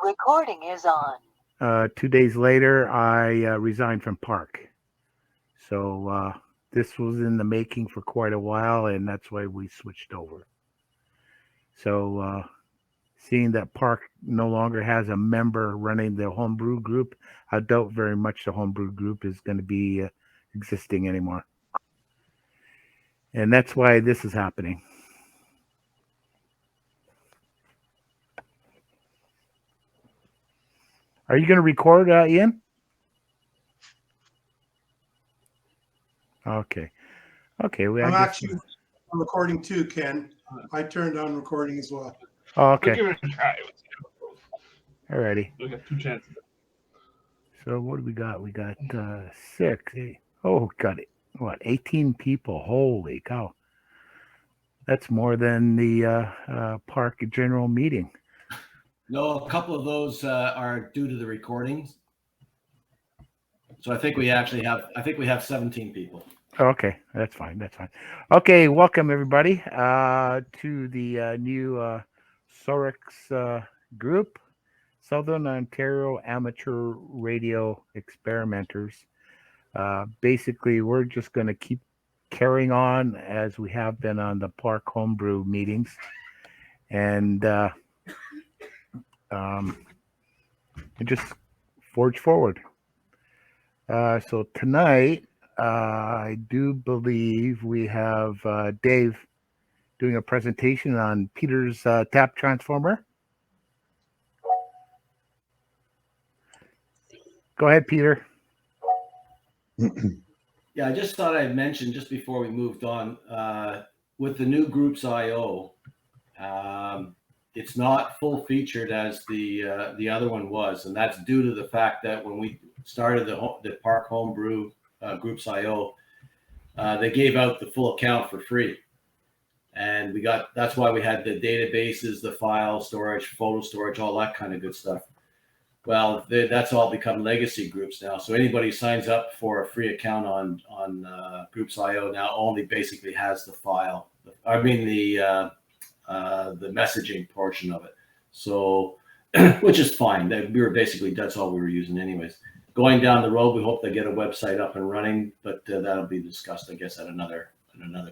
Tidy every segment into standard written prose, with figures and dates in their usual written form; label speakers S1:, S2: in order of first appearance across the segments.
S1: Recording is on.
S2: 2 days later, I resigned from Park. So this was in the making for quite a while, and that's why we switched over. So seeing that Park no longer has a member running the homebrew group, I doubt very much the homebrew group is going to be existing anymore. And that's why this is happening. Are you going to record, Ian? Okay. Okay.
S3: I'm actually recording too, Ken. I turned on recording as well.
S2: Oh, okay.
S4: We'll give it a try.
S2: Alrighty.
S4: We got 2 chances.
S2: So what do we got? We got 6. Oh, got it. What? 18 people. Holy cow! That's more than the park general meeting.
S5: No, a couple of those are due to the recordings. So I think we actually have. I think we have 17 people.
S2: Okay, that's fine. That's fine. Okay, welcome everybody to the new SOAREX group, Southern Ontario Amateur Radio Experimenters. Basically, we're just going to keep carrying on as we have been on the Park Homebrew meetings, and just forge forward. So tonight, I do believe we have Dave doing a presentation on Peter's tap transformer. Go ahead, Peter.
S5: Yeah, I just thought I'd mention just before we moved on, with the new groups IO, it's not full featured as the other one was, and that's due to the fact that when we started the Park Homebrew Groups IO, they gave out the full account for free, and that's why we had the databases, the file storage, photo storage, all that kind of good stuff. Well, that's all become legacy groups now. So anybody who signs up for a free account on Groups.io now only basically has the file. I mean the messaging portion of it. So, which is fine. That's all we were using anyways. Going down the road, we hope to get a website up and running, but that'll be discussed, I guess, at another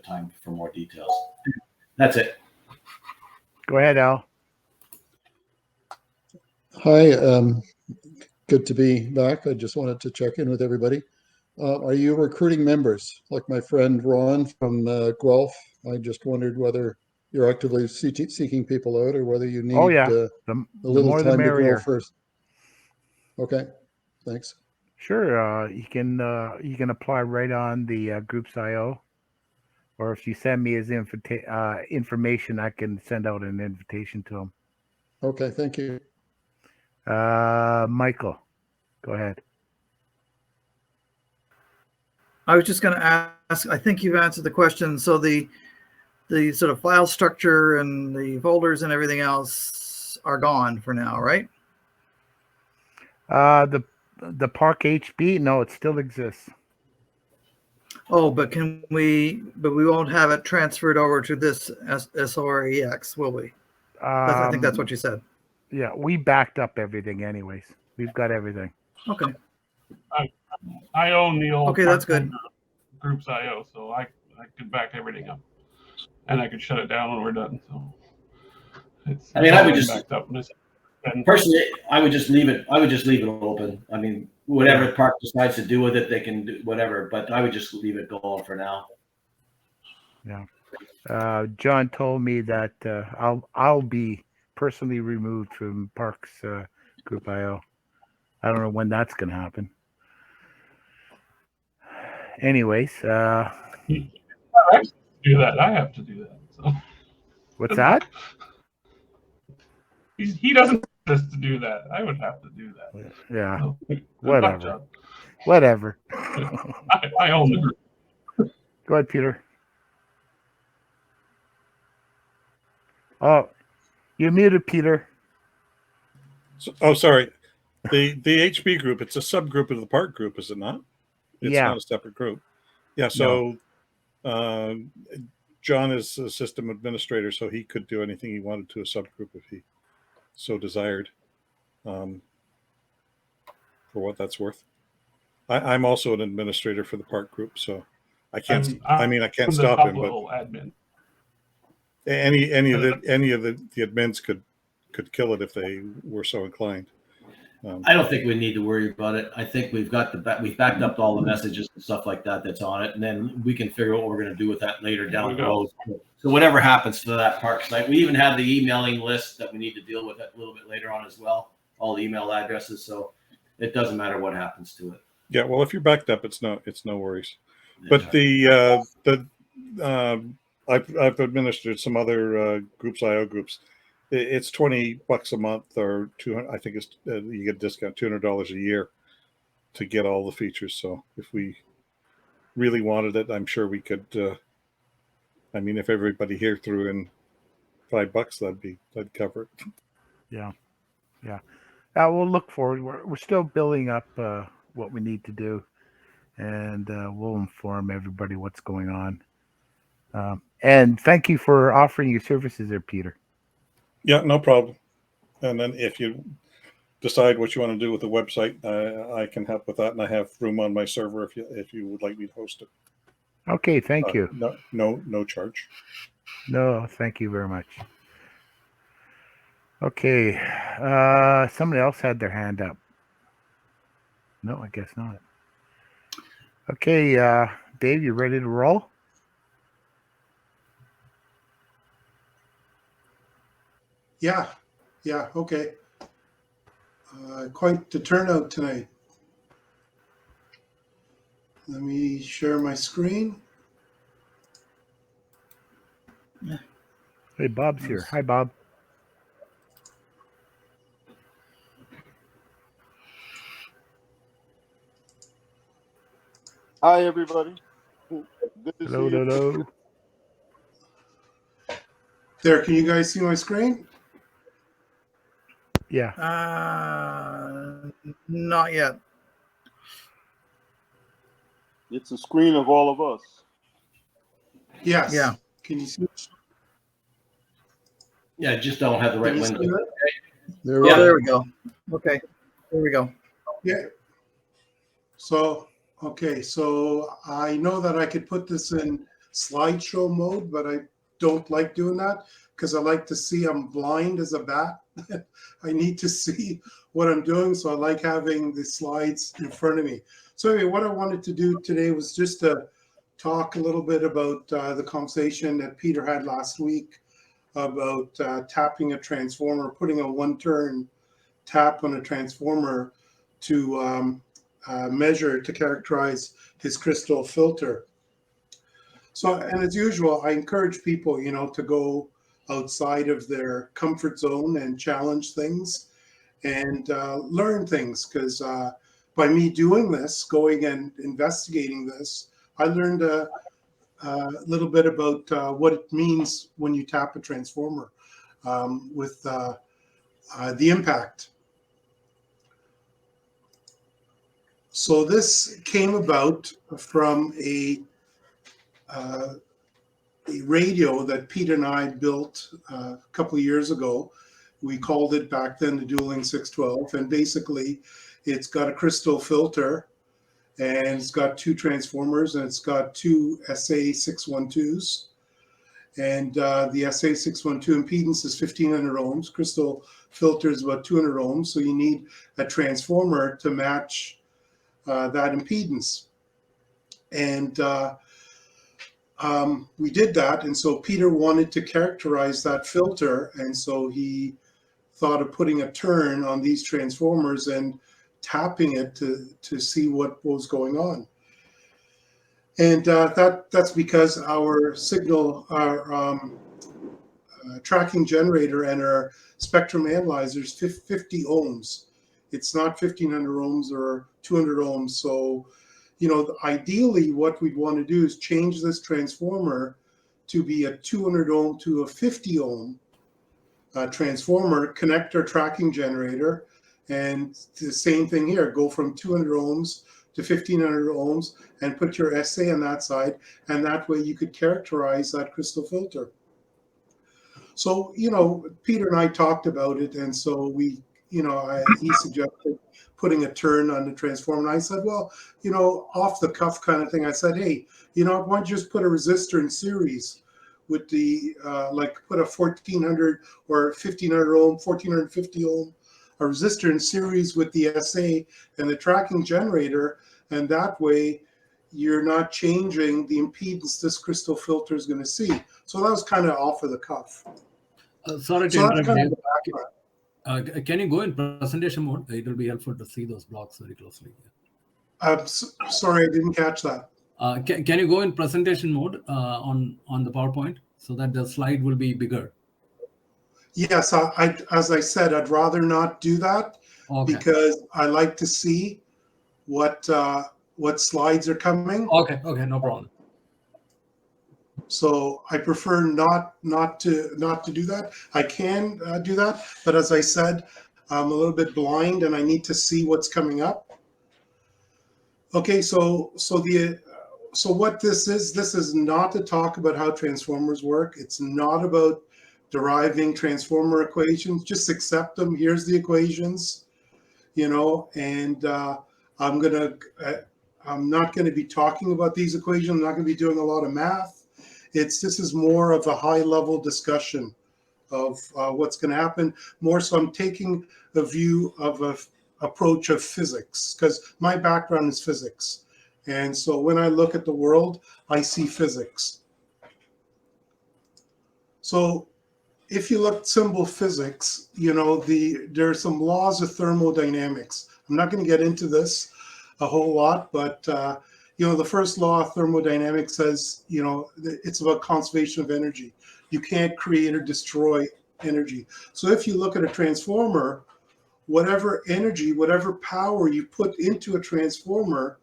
S5: time for more details. That's it.
S2: Go ahead, Al.
S6: Hi, good to be back. I just wanted to check in with everybody. Are you recruiting members? Like my friend Ron from Guelph, I just wondered whether you're actively seeking people out or whether you need a little time to grow first. Okay, thanks.
S2: Sure, you can apply right on the Groups.io, or if you send me his information, I can send out an invitation to him.
S6: Okay, thank you.
S2: Michael, go ahead.
S7: I was just going to ask, I think you've answered the question. So the sort of file structure and the folders and everything else are gone for now, right?
S2: The Park HB, no, it still exists.
S7: Oh, but we won't have it transferred over to this SOAREX, will we? I think that's what you said.
S2: Yeah, we backed up everything anyways. We've got everything.
S7: Okay.
S4: I own the old.
S7: Okay, that's good.
S4: Groups IO, so I could back everything up, and I could shut it down when we're done. So
S5: I would just
S4: backed up.
S5: Personally, I would just leave it. I would just leave it open. I mean, whatever the park decides to do with it, they can do whatever. But I would just leave it going for now.
S2: Yeah. John told me that I'll be personally removed from Parks Group IO. I don't know when that's going to happen. Anyways,
S4: do that. I have to do that. So.
S2: What's that?
S4: He doesn't have to do that. I would have to do that.
S2: Yeah.
S4: So,
S2: Whatever.
S4: I own the group.
S2: Go ahead, Peter. Oh, you're muted, Peter.
S8: Sorry. The HB group, it's a subgroup of the Park group, is it not? It's not a separate group. Yeah, so John is a system administrator, so he could do anything he wanted to a subgroup if he so desired. for what that's worth. I'm also an administrator for the park group, so I can't. I can't
S4: I'm the
S8: stop
S4: top
S8: him, but
S4: level admin.
S8: any of the admins could kill it if they were so inclined.
S5: I don't think we need to worry about it. I think we've backed up all the messages and stuff like that that's on it, and then we can figure out what we're going to do with that later down the road. So whatever happens to that park site, we even have the emailing list that we need to deal with a little bit later on as well. All the email addresses, so it doesn't matter what happens to it.
S8: Yeah, well, if you're backed up, it's no worries. But I've administered some other groups, IO groups. It's $20 a month, or $200. I think it's you get a discount, $200 a year to get all the features. So if we really wanted it, I'm sure we could. If everybody here threw in $5, that'd cover it.
S2: Yeah. We'll look forward. We're still building up what we need to do, and we'll inform everybody what's going on. And thank you for offering your services there, Peter.
S8: Yeah, no problem. And then if you decide what you want to do with the website, I can help with that, and I have room on my server if you would like me to host it.
S2: Okay, thank you.
S8: No charge.
S2: No, thank you very much. Okay, somebody else had their hand up. No, I guess not. Okay, Dave, you ready to roll?
S3: Yeah, okay. Quite the turnout tonight. Let me share my screen.
S2: Hey, Bob's here. Hi, Bob.
S9: Hi, everybody. Good to see you.
S2: Hello.
S3: There, can you guys see my screen?
S2: Yeah.
S7: Not yet.
S9: It's a screen of all of us.
S3: Yes.
S7: Yeah.
S3: Can you see?
S5: Yeah, just don't have the right
S3: Can you see
S5: window.
S3: that?
S7: There we go. Okay. There we go.
S3: Yeah. So I know that I could put this in slideshow mode, but I don't like doing that because I like to see. I'm blind as a bat. I need to see what I'm doing, so I like having the slides in front of me. So anyway, what I wanted to do today was just to talk a little bit about the conversation that Peter had last week about tapping a transformer, putting a one-turn tap on a transformer to measure, to characterize his crystal filter. So, and as usual, I encourage people, to go outside of their comfort zone and challenge things and learn things. Because by me doing this, going and investigating this, I learned a little bit about what it means when you tap a transformer with the impact. So this came about from a radio that Pete and I built a couple of years ago. We called it back then the Dueling 612, and basically it's got a crystal filter, and it's got two transformers, and it's got two SA612s, and the SA612 impedance is 1500 ohms. Crystal filter is about 200 ohms, so you need a transformer to match that impedance. And we did that, and so Peter wanted to characterize that filter, and so he thought of putting a turn on these transformers and tapping it to see what was going on. And that's because our signal, our tracking generator and our spectrum analyzer is 50 ohms. It's not 1500 ohms or 200 ohms. So, ideally what we'd want to do is change this transformer to be a 200 ohm to a 50 ohm transformer, connect our tracking generator, and the same thing here, go from 200 ohms to 1500 ohms and put your SA on that side, and that way you could characterize that crystal filter. So, Peter and I talked about it, and so we he suggested putting a turn on the transformer. And I said, well, off the cuff kind of thing. I said, hey, why don't you just put a resistor in series with the, put a 1400 or 1500 ohm, 1450 ohm, a resistor in series with the SA and the tracking generator. And that way you're not changing the impedance this crystal filter is going to see. So that was kind of off of the cuff.
S10: Sorry to
S3: So that's
S10: interrupt.
S3: kind of
S10: Dave.
S3: the background.
S10: Can you go in presentation mode? It will be helpful to see those blocks very closely.
S3: I'm sorry, I didn't catch that.
S10: Can you go in presentation mode on the PowerPoint so that the slide will be bigger?
S3: Yes, as I said, I'd rather not do that because I like to see what slides are coming.
S10: Okay, no problem.
S3: So I prefer not to do that. I can do that, but as I said, I'm a little bit blind and I need to see what's coming up. Okay, so what this is not to talk about how transformers work. It's not about deriving transformer equations. Just accept them. Here's the equations, and I'm not going to be talking about these equations. I'm not going to be doing a lot of math. This is more of a high level discussion of what's going to happen. More so I'm taking a view of a approach of physics because my background is physics. And so when I look at the world, I see physics. So if you look at simple physics, there are some laws of thermodynamics. I'm not going to get into this a whole lot, but the first law of thermodynamics says, it's about conservation of energy. You can't create or destroy energy. So if you look at a transformer, whatever energy, whatever power you put into a transformer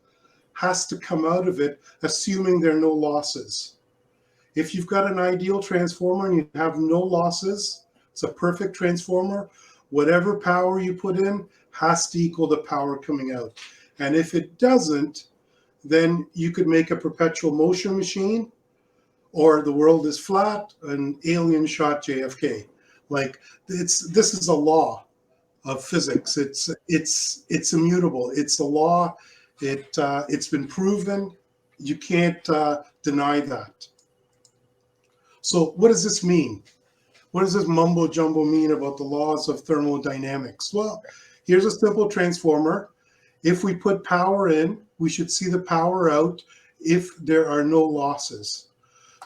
S3: has to come out of it, assuming there are no losses. If you've got an ideal transformer and you have no losses, it's a perfect transformer, whatever power you put in has to equal the power coming out. And if it doesn't, then you could make a perpetual motion machine, or the world is flat, an alien shot JFK. This is a law of physics. It's immutable. It's a law. It's been proven. You can't deny that. So what does this mean? What does this mumbo jumbo mean about the laws of thermodynamics? Well, here's a simple transformer. If we put power in, we should see the power out if there are no losses.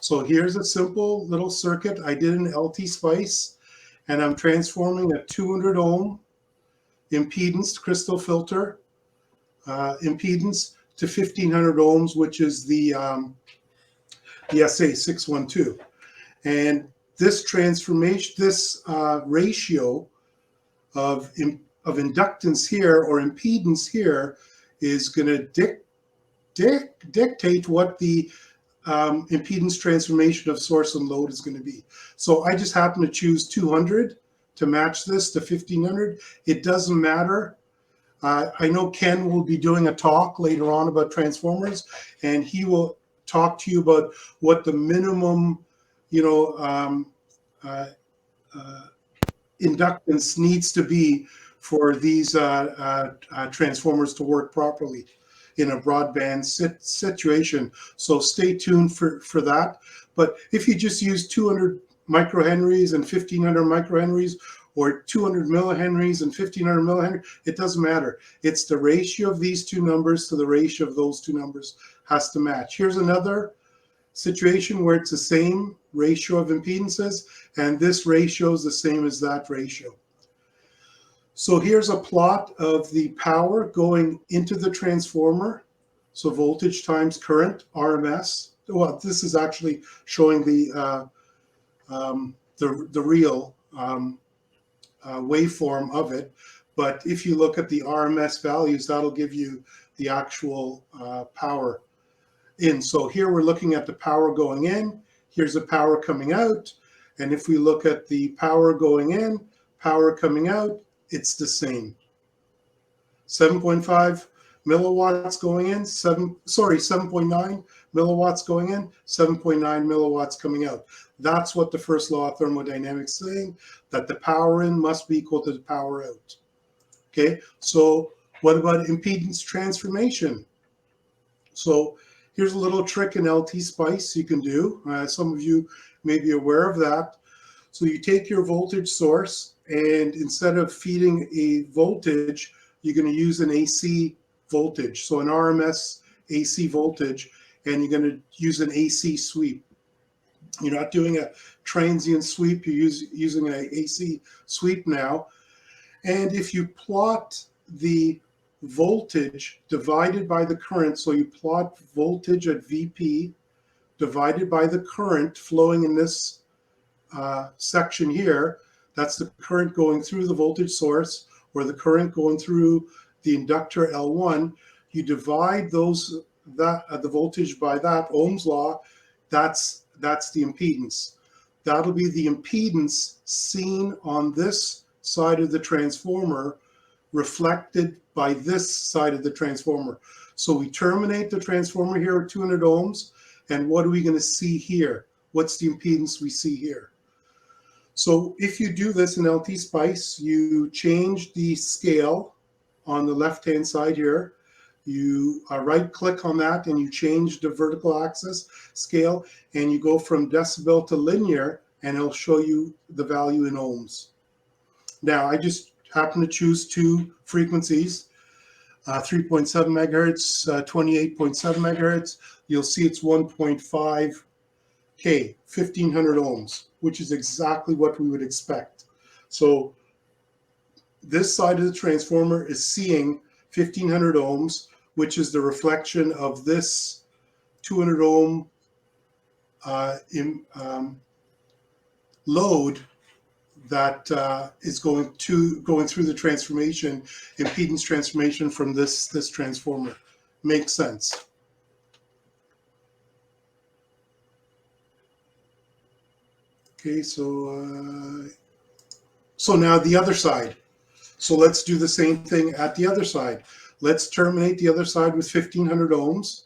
S3: So here's a simple little circuit. I did an LT spice, and I'm transforming a 200 ohm impedance crystal filter impedance to 1500 ohms, which is the SA612. And this transformation, this ratio of inductance here or impedance here is going to dictate what the impedance transformation of source and load is going to be. So I just happen to choose 200 to match this to 1500. It doesn't matter. I know Ken will be doing a talk later on about transformers, and he will talk to you about what the minimum, inductance needs to be for these transformers to work properly in a broadband situation. So stay tuned for that. But if you just use 200 microhenries and 1500 microhenries, or 200 millihenries and 1500 millihenries, it doesn't matter. It's the ratio of these two numbers to the ratio of those two numbers has to match. Here's another situation where it's the same ratio of impedances, and this ratio is the same as that ratio. So here's a plot of the power going into the transformer. So voltage times current, RMS. Well, this is actually showing the real waveform of it. But if you look at the RMS values, that'll give you the actual power in. So here we're looking at the power going in. Here's the power coming out. And if we look at the power going in, power coming out, it's the same. 7.5 milliwatts going in, 7.9 milliwatts going in, 7.9 milliwatts coming out. That's what the first law of thermodynamics is saying, that the power in must be equal to the power out. Okay, so what about impedance transformation? So here's a little trick in LT Spice you can do. Some of you may be aware of that. So you take your voltage source, and instead of feeding a voltage, you're going to use an AC voltage. So an RMS AC voltage, and you're going to use an AC sweep. You're not doing a transient sweep, you're using an AC sweep now. And if you plot the voltage divided by the current, so you plot voltage at VP divided by the current flowing in this section here, that's the current going through the voltage source, or the current going through the inductor L1. You divide those the voltage by that, Ohm's law. That's the impedance. That'll be the impedance seen on this side of the transformer, reflected by this side of the transformer. So we terminate the transformer here at 200 ohms, and what are we going to see here? What's the impedance we see here? So if you do this in LT Spice, you change the scale on the left-hand side here. You right-click on that, and you change the vertical axis scale, and you go from decibel to linear, and it'll show you the value in ohms. Now, I just happen to choose two frequencies, 3.7 megahertz, 28.7 megahertz. You'll see it's 1.5K, 1500 ohms, which is exactly what we would expect. So this side of the transformer is seeing 1500 ohms, which is the reflection of this 200 ohm load that is going through the transformation, impedance transformation from this transformer. Makes sense. Okay, so now the other side. So let's do the same thing at the other side. Let's terminate the other side with 1500 ohms,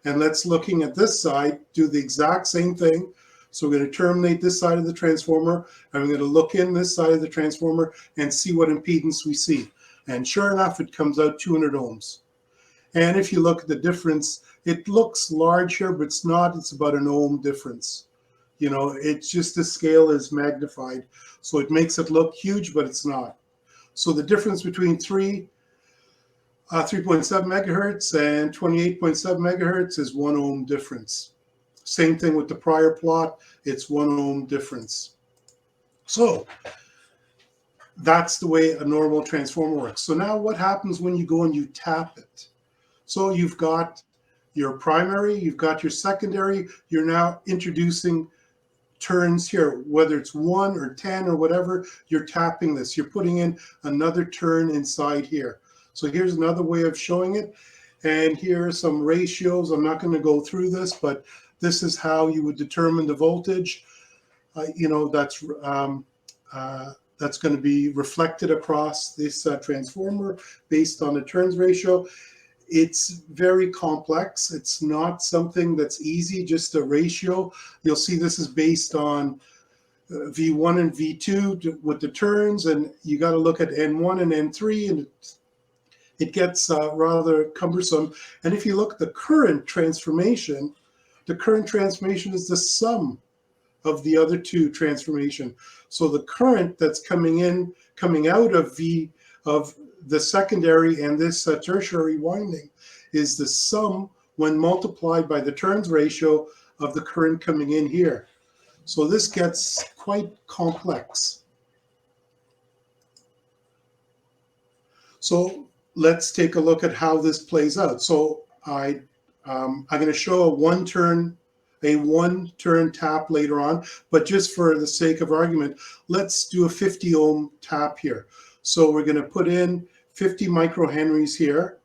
S3: and let's, looking at this side, do the exact same thing. So we're going to terminate this side of the transformer, and we're going to look in this side of the transformer and see what impedance we see. And sure enough, it comes out 200 ohms. And if you look at the difference, it looks large here, but it's not. It's about an ohm difference. You know, it's just the scale is magnified. So it makes it look huge, but it's not. So the difference between 3.7 megahertz and 28.7 megahertz is 1 ohm difference. Same thing with the prior plot, it's 1 ohm difference. So that's the way a normal transformer works. So now what happens when you go and you tap it? So you've got your primary, you've got your secondary, you're now introducing turns here, whether it's 1 or 10 or whatever, you're tapping this. You're putting in another turn inside here. So here's another way of showing it. And here are some ratios. I'm not going to go through this, but this is how you would determine the voltage. You know, that's going to be reflected across this transformer based on the turns ratio. It's very complex. It's not something that's easy, just a ratio. You'll see this is based on V1 and V2 with the turns, and you got to look at N1 and N3, and it gets rather cumbersome. And if you look at the current transformation is the sum of the other two transformation. So the current that's coming out of the secondary and this tertiary winding is the sum when multiplied by the turns ratio of the current coming in here. So this gets quite complex. So let's take a look at how this plays out. So I'm going to show a one turn tap later on, but just for the sake of argument, let's do a 50 ohm tap here. So we're going to put in 50 microhenries here,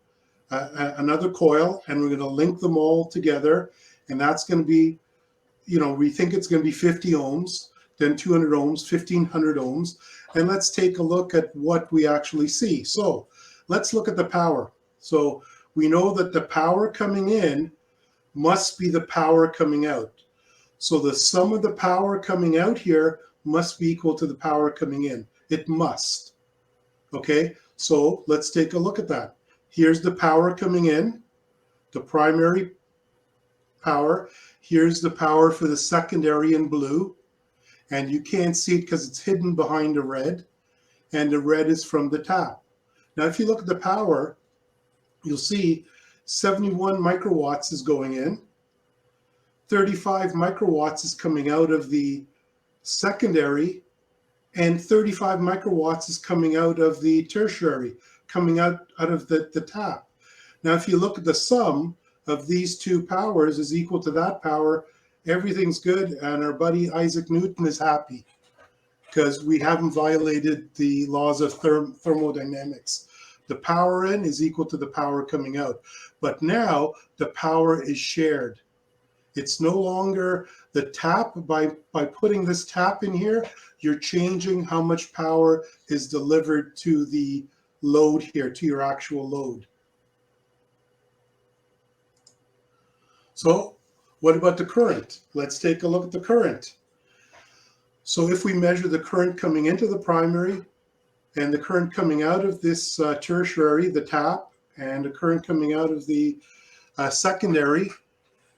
S3: another coil, and we're going to link them all together. And that's going to be, you know, we think it's going to be 50 ohms, then 200 ohms, 1500 ohms. And let's take a look at what we actually see. So let's look at the power. So we know that the power coming in must be the power coming out. So the sum of the power coming out here must be equal to the power coming in. It must. Okay, So let's take a look at that. Here's the power coming in, the primary power. Here's the power for the secondary in blue. And you can't see it because it's hidden behind the red. And the red is from the tap. Now, if you look at the power, you'll see 71 microwatts is going in. 35 microwatts is coming out of the secondary, and 35 microwatts is coming out of the tertiary, coming out of the tap. Now, if you look at the sum of these two powers is equal to that power, everything's good, and our buddy Isaac Newton is happy because we haven't violated the laws of thermodynamics. The power in is equal to the power coming out, but now the power is shared. It's no longer the tap. By putting this tap in here, you're changing how much power is delivered to the load here, to your actual load. So what about the current? Let's take a look at the current. So if we measure the current coming into the primary and the current coming out of this tertiary, the tap, and the current coming out of the secondary,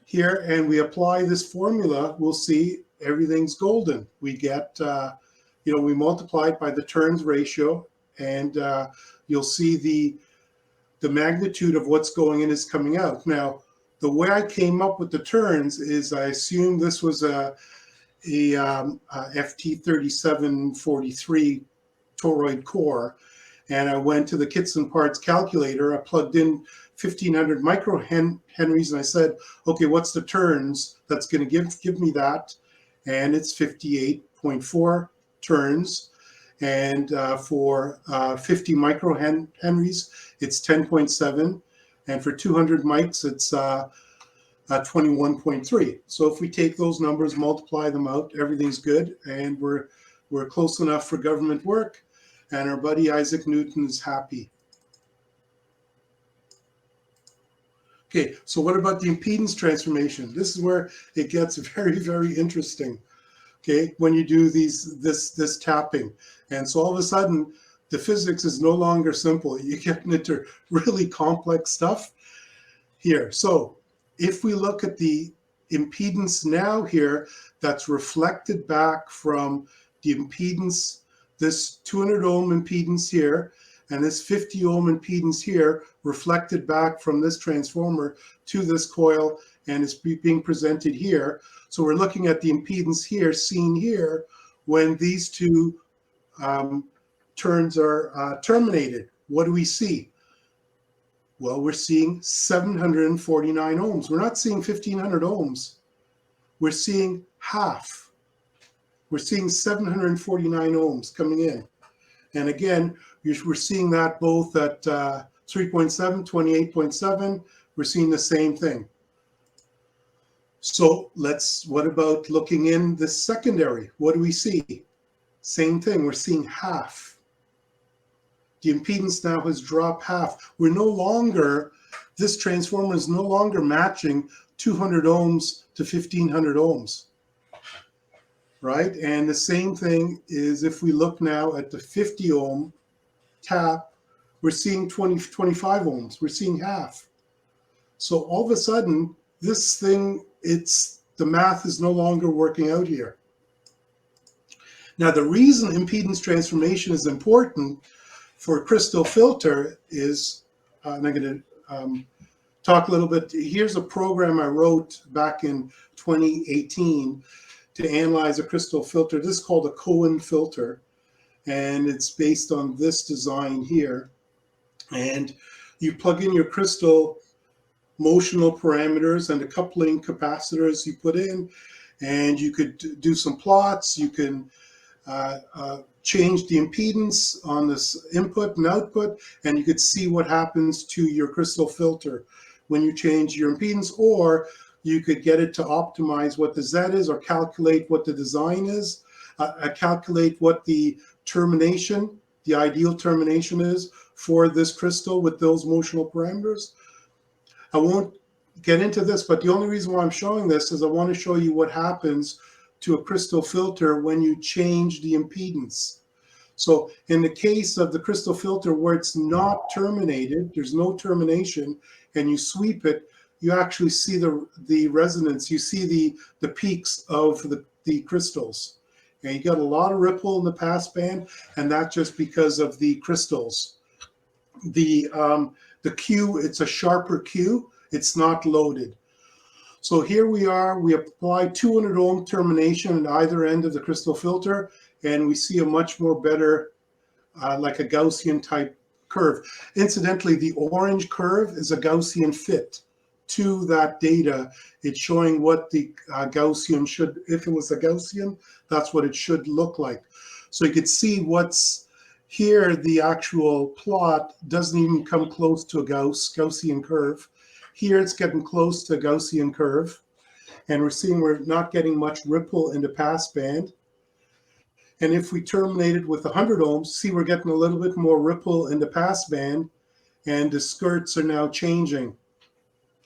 S3: here, and we apply this formula, we'll see everything's golden. We get, we multiply it by the turns ratio, and you'll see the magnitude of what's going in is coming out. Now, the way I came up with the turns is I assumed this was a FT3743 toroid core, and I went to the kits and parts calculator. I plugged in 1500 microhenries, and I said, okay, what's the turns that's going to give me that? And it's 58.4 turns. And for 50 microhenries, it's 10.7. And for 200 mics, it's 21.3. So if we take those numbers, multiply them out, everything's good, and we're close enough for government work, and our buddy Isaac Newton is happy. Okay, so what about the impedance transformation? This is where it gets very, very interesting. Okay, when you do this tapping, and so all of a sudden the physics is no longer simple. You get into really complex stuff here. So if we look at the impedance now here, that's reflected back from the impedance, this 200 ohm impedance here, and this 50 ohm impedance here, reflected back from this transformer to this coil, and it's being presented here. So we're looking at the impedance here, seen here, when these two turns are terminated. What do we see? Well, we're seeing 749 ohms. We're not seeing 1500 ohms. We're seeing half. We're seeing 749 ohms coming in. And again, we're seeing that both at 3.7, 28.7. We're seeing the same thing. So what about looking in the secondary? What do we see? Same thing, we're seeing half. The impedance now has dropped half. This transformer is no longer matching 200 ohms to 1500 ohms, right? And the same thing is if we look now at the 50 ohm tap, we're seeing 25 ohms, we're seeing half. So all of a sudden, this thing, the math is no longer working out here. Now, the reason impedance transformation is important for a crystal filter is, and I'm going to talk a little bit. Here's a program I wrote back in 2018 to analyze a crystal filter. This is called a Cohen filter, and it's based on this design here. And you plug in your crystal motional parameters and the coupling capacitors you put in, and you could do some plots. You can change the impedance on this input and output, and you could see what happens to your crystal filter when you change your impedance, or you could get it to optimize what the Z is, or calculate what the design is, calculate what the termination, the ideal termination is for this crystal with those motional parameters. I won't get into this, but the only reason why I'm showing this is I want to show you what happens to a crystal filter when you change the impedance. So in the case of the crystal filter where it's not terminated, there's no termination, and you sweep it, you actually see the resonance, you see the peaks of the crystals. And you got a lot of ripple in the passband, and that's just because of the crystals. The Q, it's a sharper Q, it's not loaded. So here we are, we apply 200 ohm termination at either end of the crystal filter, and we see a much more better, like a Gaussian type curve. Incidentally, the orange curve is a Gaussian fit to that data. It's showing what the Gaussian should, if it was a Gaussian, that's what it should look like. So you could see what's here, the actual plot doesn't even come close to a Gaussian curve. Here it's getting close to a Gaussian curve, and we're seeing we're not getting much ripple in the passband. And if we terminate it with 100 ohms, see we're getting a little bit more ripple in the passband, and the skirts are now changing.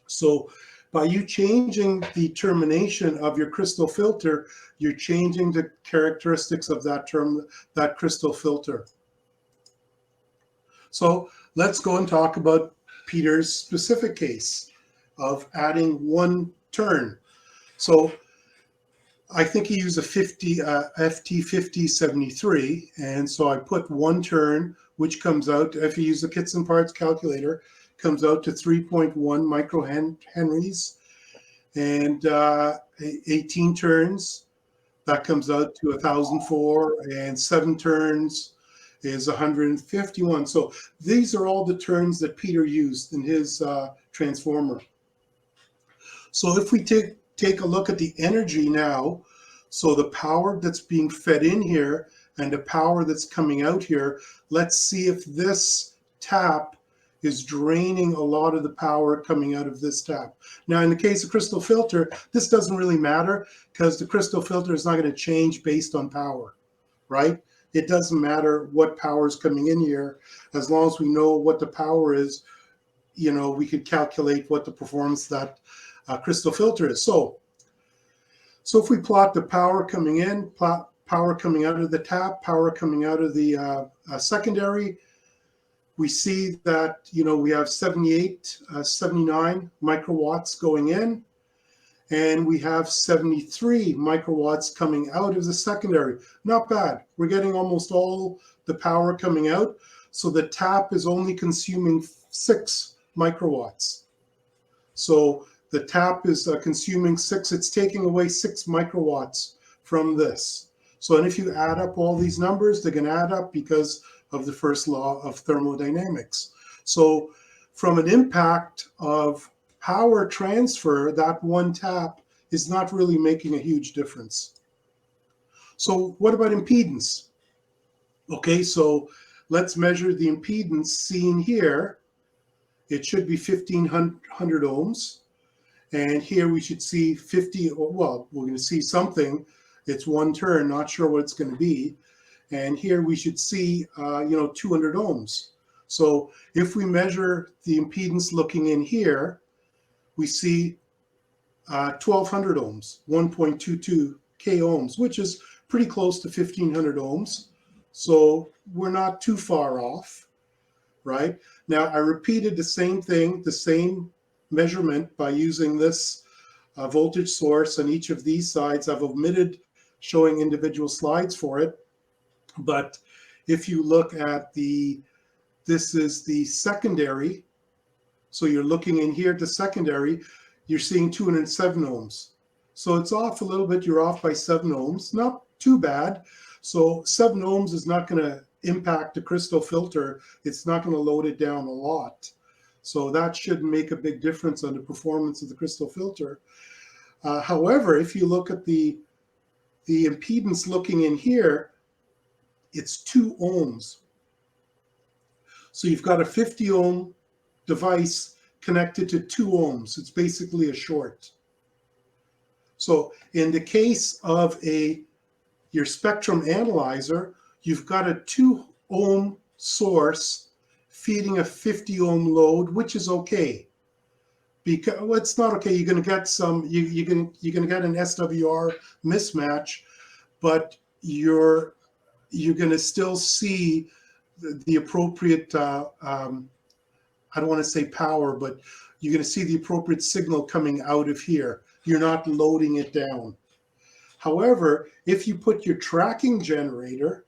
S3: So by you changing the termination of your crystal filter, you're changing the characteristics of that crystal filter. So let's go and talk about Peter's specific case of adding one turn. So I think he used a FT5073, and so I put one turn, which comes out, if you use the kits and parts calculator, comes out to 3.1 microhenries, and 18 turns, that comes out to 1,004, and 7 turns is 151. So these are all the turns that Peter used in his transformer. So if we take a look at the energy now, so the power that's being fed in here and the power that's coming out here, let's see if this tap is draining a lot of the power coming out of this tap. Now, in the case of crystal filter, this doesn't really matter because the crystal filter is not going to change based on power, right? It doesn't matter what power is coming in here. As long as we know what the power is, you know, we could calculate what the performance of that crystal filter is. So if we plot the power coming in, plot power coming out of the tap, power coming out of the secondary, we see that, you know, we have 78, 79 microwatts going in, and we have 73 microwatts coming out of the secondary. Not bad. We're getting almost all the power coming out. So the tap is only consuming 6 microwatts. So the tap is consuming 6. It's taking away 6 microwatts from this. So, and if you add up all these numbers, they can add up because of the first law of thermodynamics. So from an impact of power transfer, that one tap is not really making a huge difference. So what about impedance? Okay, so let's measure the impedance seen here. It should be 1,500 ohms. And here we should see 50, well, we're going to see something. It's one turn, not sure what it's going to be. And here we should see, 200 ohms. So if we measure the impedance looking in here, we see 1,200 ohms, 1.22 k ohms, which is pretty close to 1,500 ohms. So we're not too far off, right? Now I repeated the same thing, the same measurement by using this voltage source on each of these sides. I've omitted showing individual slides for it. But if you look at this is the secondary. So you're looking in here at the secondary, you're seeing 207 ohms. So it's off a little bit, you're off by 7 ohms, not too bad. So 7 ohms is not going to impact the crystal filter. It's not going to load it down a lot. So that shouldn't make a big difference on the performance of the crystal filter. However, if you look at the impedance looking in here, it's 2 ohms. So you've got a 50 ohm device connected to 2 ohms. It's basically a short. So in the case of your spectrum analyzer, you've got a 2 ohm source feeding a 50 ohm load, which is okay. Because well, it's not okay. You're going to get some. You're going to get an SWR mismatch, but your you're going to still see the appropriate, I don't want to say power, but you're going to see the appropriate signal coming out of here. You're not loading it down. However, if you put your tracking generator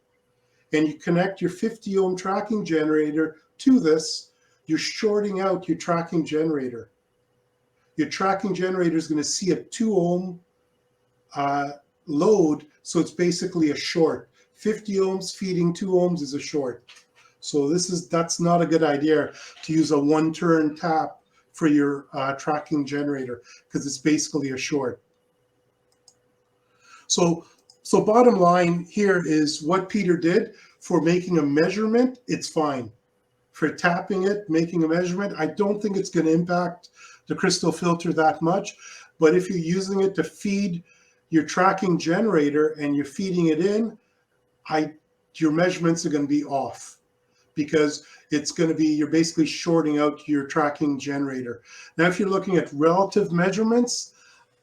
S3: and you connect your 50 ohm tracking generator to this, you're shorting out your tracking generator. Your tracking generator is going to see a 2 ohm load, so it's basically a short. 50 ohms feeding 2 ohms is a short. So that's not a good idea to use a one-turn tap for your tracking generator, because it's basically a short. So bottom line here is what Peter did for making a measurement, it's fine. For tapping it, making a measurement, I don't think it's going to impact the crystal filter that much. But if you're using it to feed your tracking generator and you're feeding it in, your measurements are going to be off, because it's going to be, you're basically shorting out your tracking generator. Now, if you're looking at relative measurements,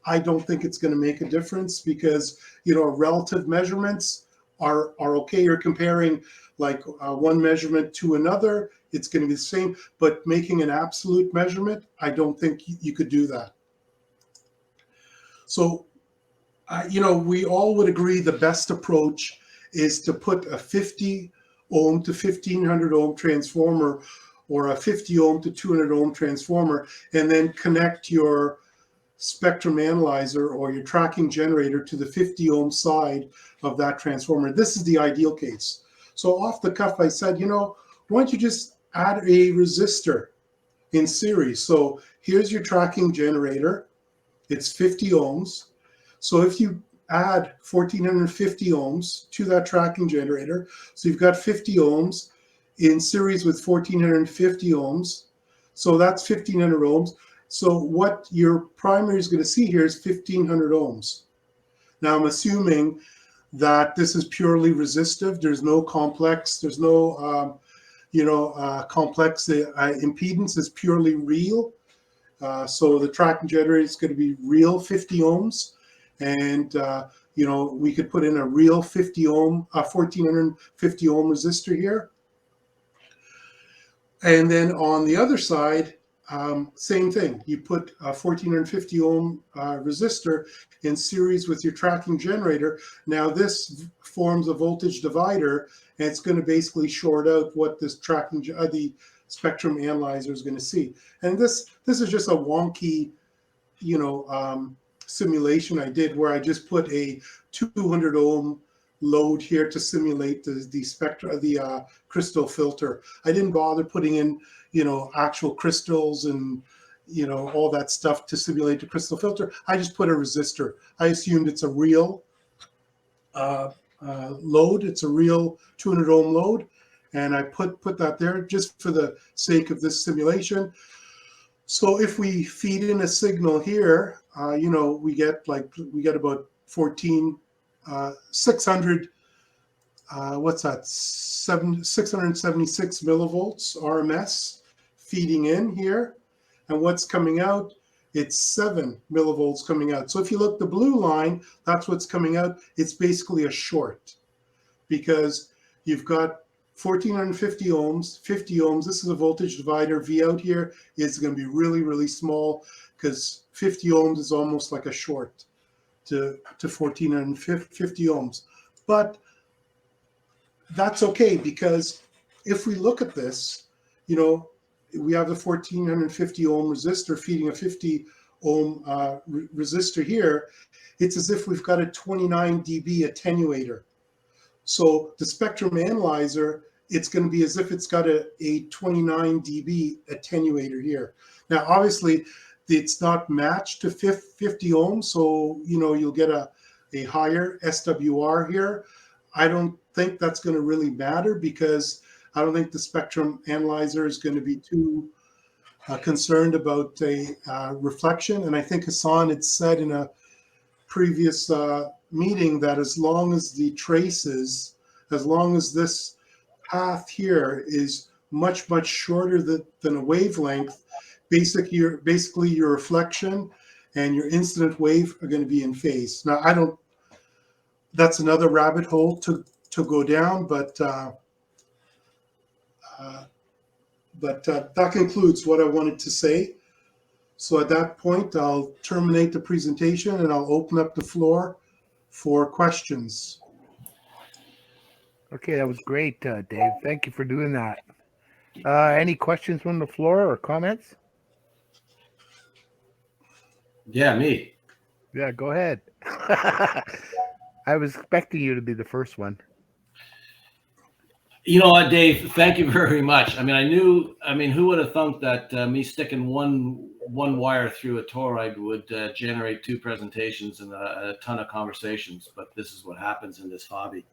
S3: I don't think it's going to make a difference, because, relative measurements are okay. You're comparing like one measurement to another, it's going to be the same, but making an absolute measurement, I don't think you could do that. So, we all would agree the best approach is to put a 50 ohm to 1500 ohm transformer, or a 50 ohm to 200 ohm transformer, and then connect your spectrum analyzer or your tracking generator to the 50 ohm side of that transformer. This is the ideal case. So off the cuff, I said, why don't you just add a resistor in series? So here's your tracking generator. It's 50 ohms. So if you add 1450 ohms to that tracking generator, so you've got 50 ohms in series with 1450 ohms. So that's 1500 ohms. So what your primary is going to see here is 1500 ohms. Now I'm assuming that this is purely resistive. There's no complex. There's no, complex impedance. Is purely real. So the tracking generator is going to be real 50 ohms. And, we could put in a real 50 ohm, 1450 ohm resistor here. And then on the other side, same thing. You put a 1450 ohm resistor in series with your tracking generator. Now this forms a voltage divider, and it's going to basically short out what this tracking, the spectrum analyzer is going to see. And this is just a wonky, simulation I did, where I just put a 200 ohm load here to simulate the crystal filter. I didn't bother putting in, actual crystals and, all that stuff to simulate the crystal filter. I just put a resistor. I assumed it's a real load. It's a real 200 ohm load. And I put that there just for the sake of this simulation. So if we feed in a signal here, we get about 600, what's that? 676 millivolts RMS feeding in here. And what's coming out? It's 7 millivolts coming out. So if you look, the blue line, that's what's coming out. It's basically a short, because you've got 1450 ohms, 50 ohms. This is a voltage divider. V out here is going to be really, really small, because 50 ohms is almost like a short to 1450 ohms. But that's okay, because if we look at this, we have the 1450 ohm resistor feeding a 50 ohm resistor here. It's as if we've got a 29 dB attenuator. So the spectrum analyzer, it's going to be as if it's got a 29 dB attenuator here. Now, obviously, it's not matched to 50 ohms, so you'll get a higher SWR here. I don't think that's going to really matter, because I don't think the spectrum analyzer is going to be too concerned about a reflection. And I think Hassan had said in a previous meeting that as long as the traces, as long as this path here is much, much shorter than a wavelength, basically your reflection and your incident wave are going to be in phase. Now, that's another rabbit hole to to go down, but that concludes what I wanted to say. So at that point, I'll terminate the presentation and I'll open up the floor for questions.
S2: Okay, that was great, Dave. Thank you for doing that. Any questions from the floor or comments?
S5: Yeah, me.
S2: Yeah, go ahead. I was expecting you to be the first one.
S5: You know what, Dave? Thank you very much. I mean, who would have thought that me sticking one wire through a toroid would generate 2 presentations and a ton of conversations? But this is what happens in this hobby.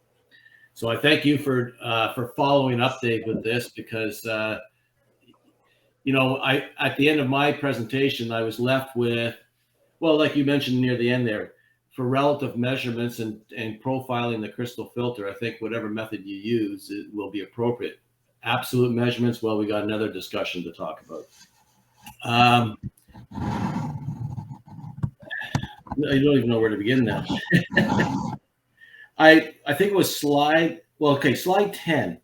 S5: So I thank you for following up, Dave, with this, because you know, at the end of my presentation, I was left with, well, like you mentioned near the end there, for relative measurements and profiling the crystal filter, I think whatever method you use, it will be appropriate. Absolute measurements, well, we got another discussion to talk about. I don't even know where to begin now. I think it was slide 10.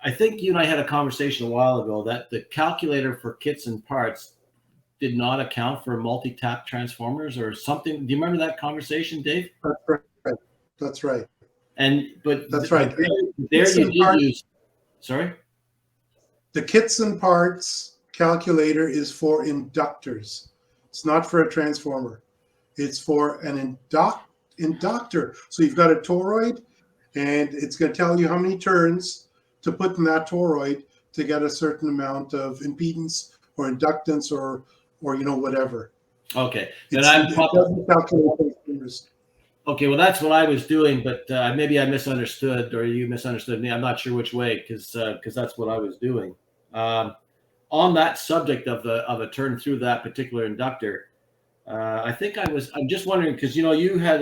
S5: I think you and I had a conversation a while ago that the calculator for kits and parts did not account for multi-tap transformers or something. Do you remember that conversation, Dave?
S3: That's right.
S5: But
S3: that's right.
S5: There you did use. Sorry.
S3: The kits and parts calculator is for inductors. It's not for a transformer. It's for an inductor. So you've got a toroid, and it's going to tell you how many turns to put in that toroid to get a certain amount of impedance or inductance or you know, whatever.
S5: Okay. Then I'm probably okay. Well, that's what I was doing, but maybe I misunderstood, or you misunderstood me. I'm not sure which way, because that's what I was doing. On that subject of a turn through that particular inductor, I think I'm just wondering, because you know, you had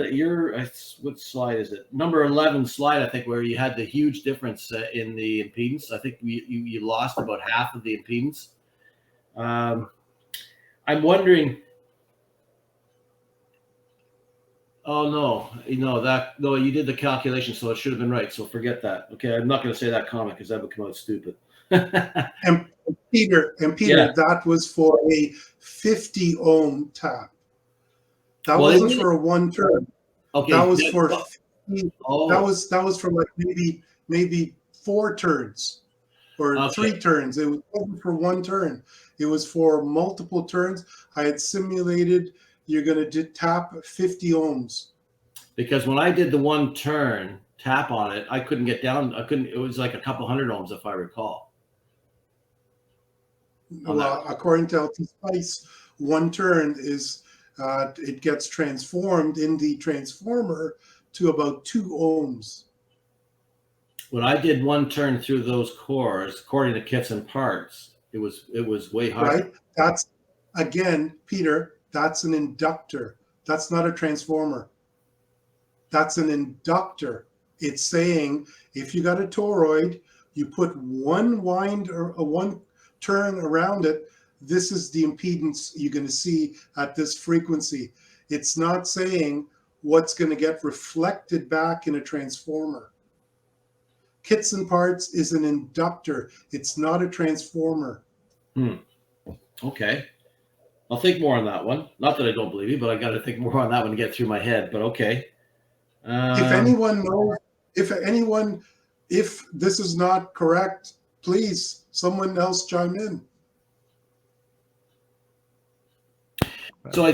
S5: what slide is it? Number 11 slide, I think, where you had the huge difference in the impedance. I think you lost about half of the impedance. I'm wondering. Oh no, you did the calculation, so it should have been right. So forget that. Okay, I'm not going to say that comment because that would come out stupid.
S3: and Peter, yeah. That was for a 50 ohm tap. That wasn't for a 1 turn. Okay, that was for 50, that was for like maybe 4 turns or 3 turns. It wasn't for 1 turn. It was for multiple turns. I had simulated you're going to tap 50 ohms. Because when I did the 1 turn tap on it, I couldn't get down. It was like a couple hundred ohms, if I recall. Well, according to LT Spice, 1 turn is it gets transformed in the transformer to about 2 ohms. When I did 1 turn through those cores, according to kits and parts, it was way higher. Right. That's, again, Peter, that's an inductor. That's not a transformer. That's an inductor. It's saying if you got a toroid, you put 1 wind or 1 turn around it, this is the impedance you're going to see at this frequency. It's not saying what's going to get reflected back in a transformer. Kits and parts is an inductor. It's not a transformer. Okay. I'll think more on that one. Not that I don't believe you, but I got to think more on that one to get through my head. But okay. If anyone knows, if this is not correct, please, someone else chime in. So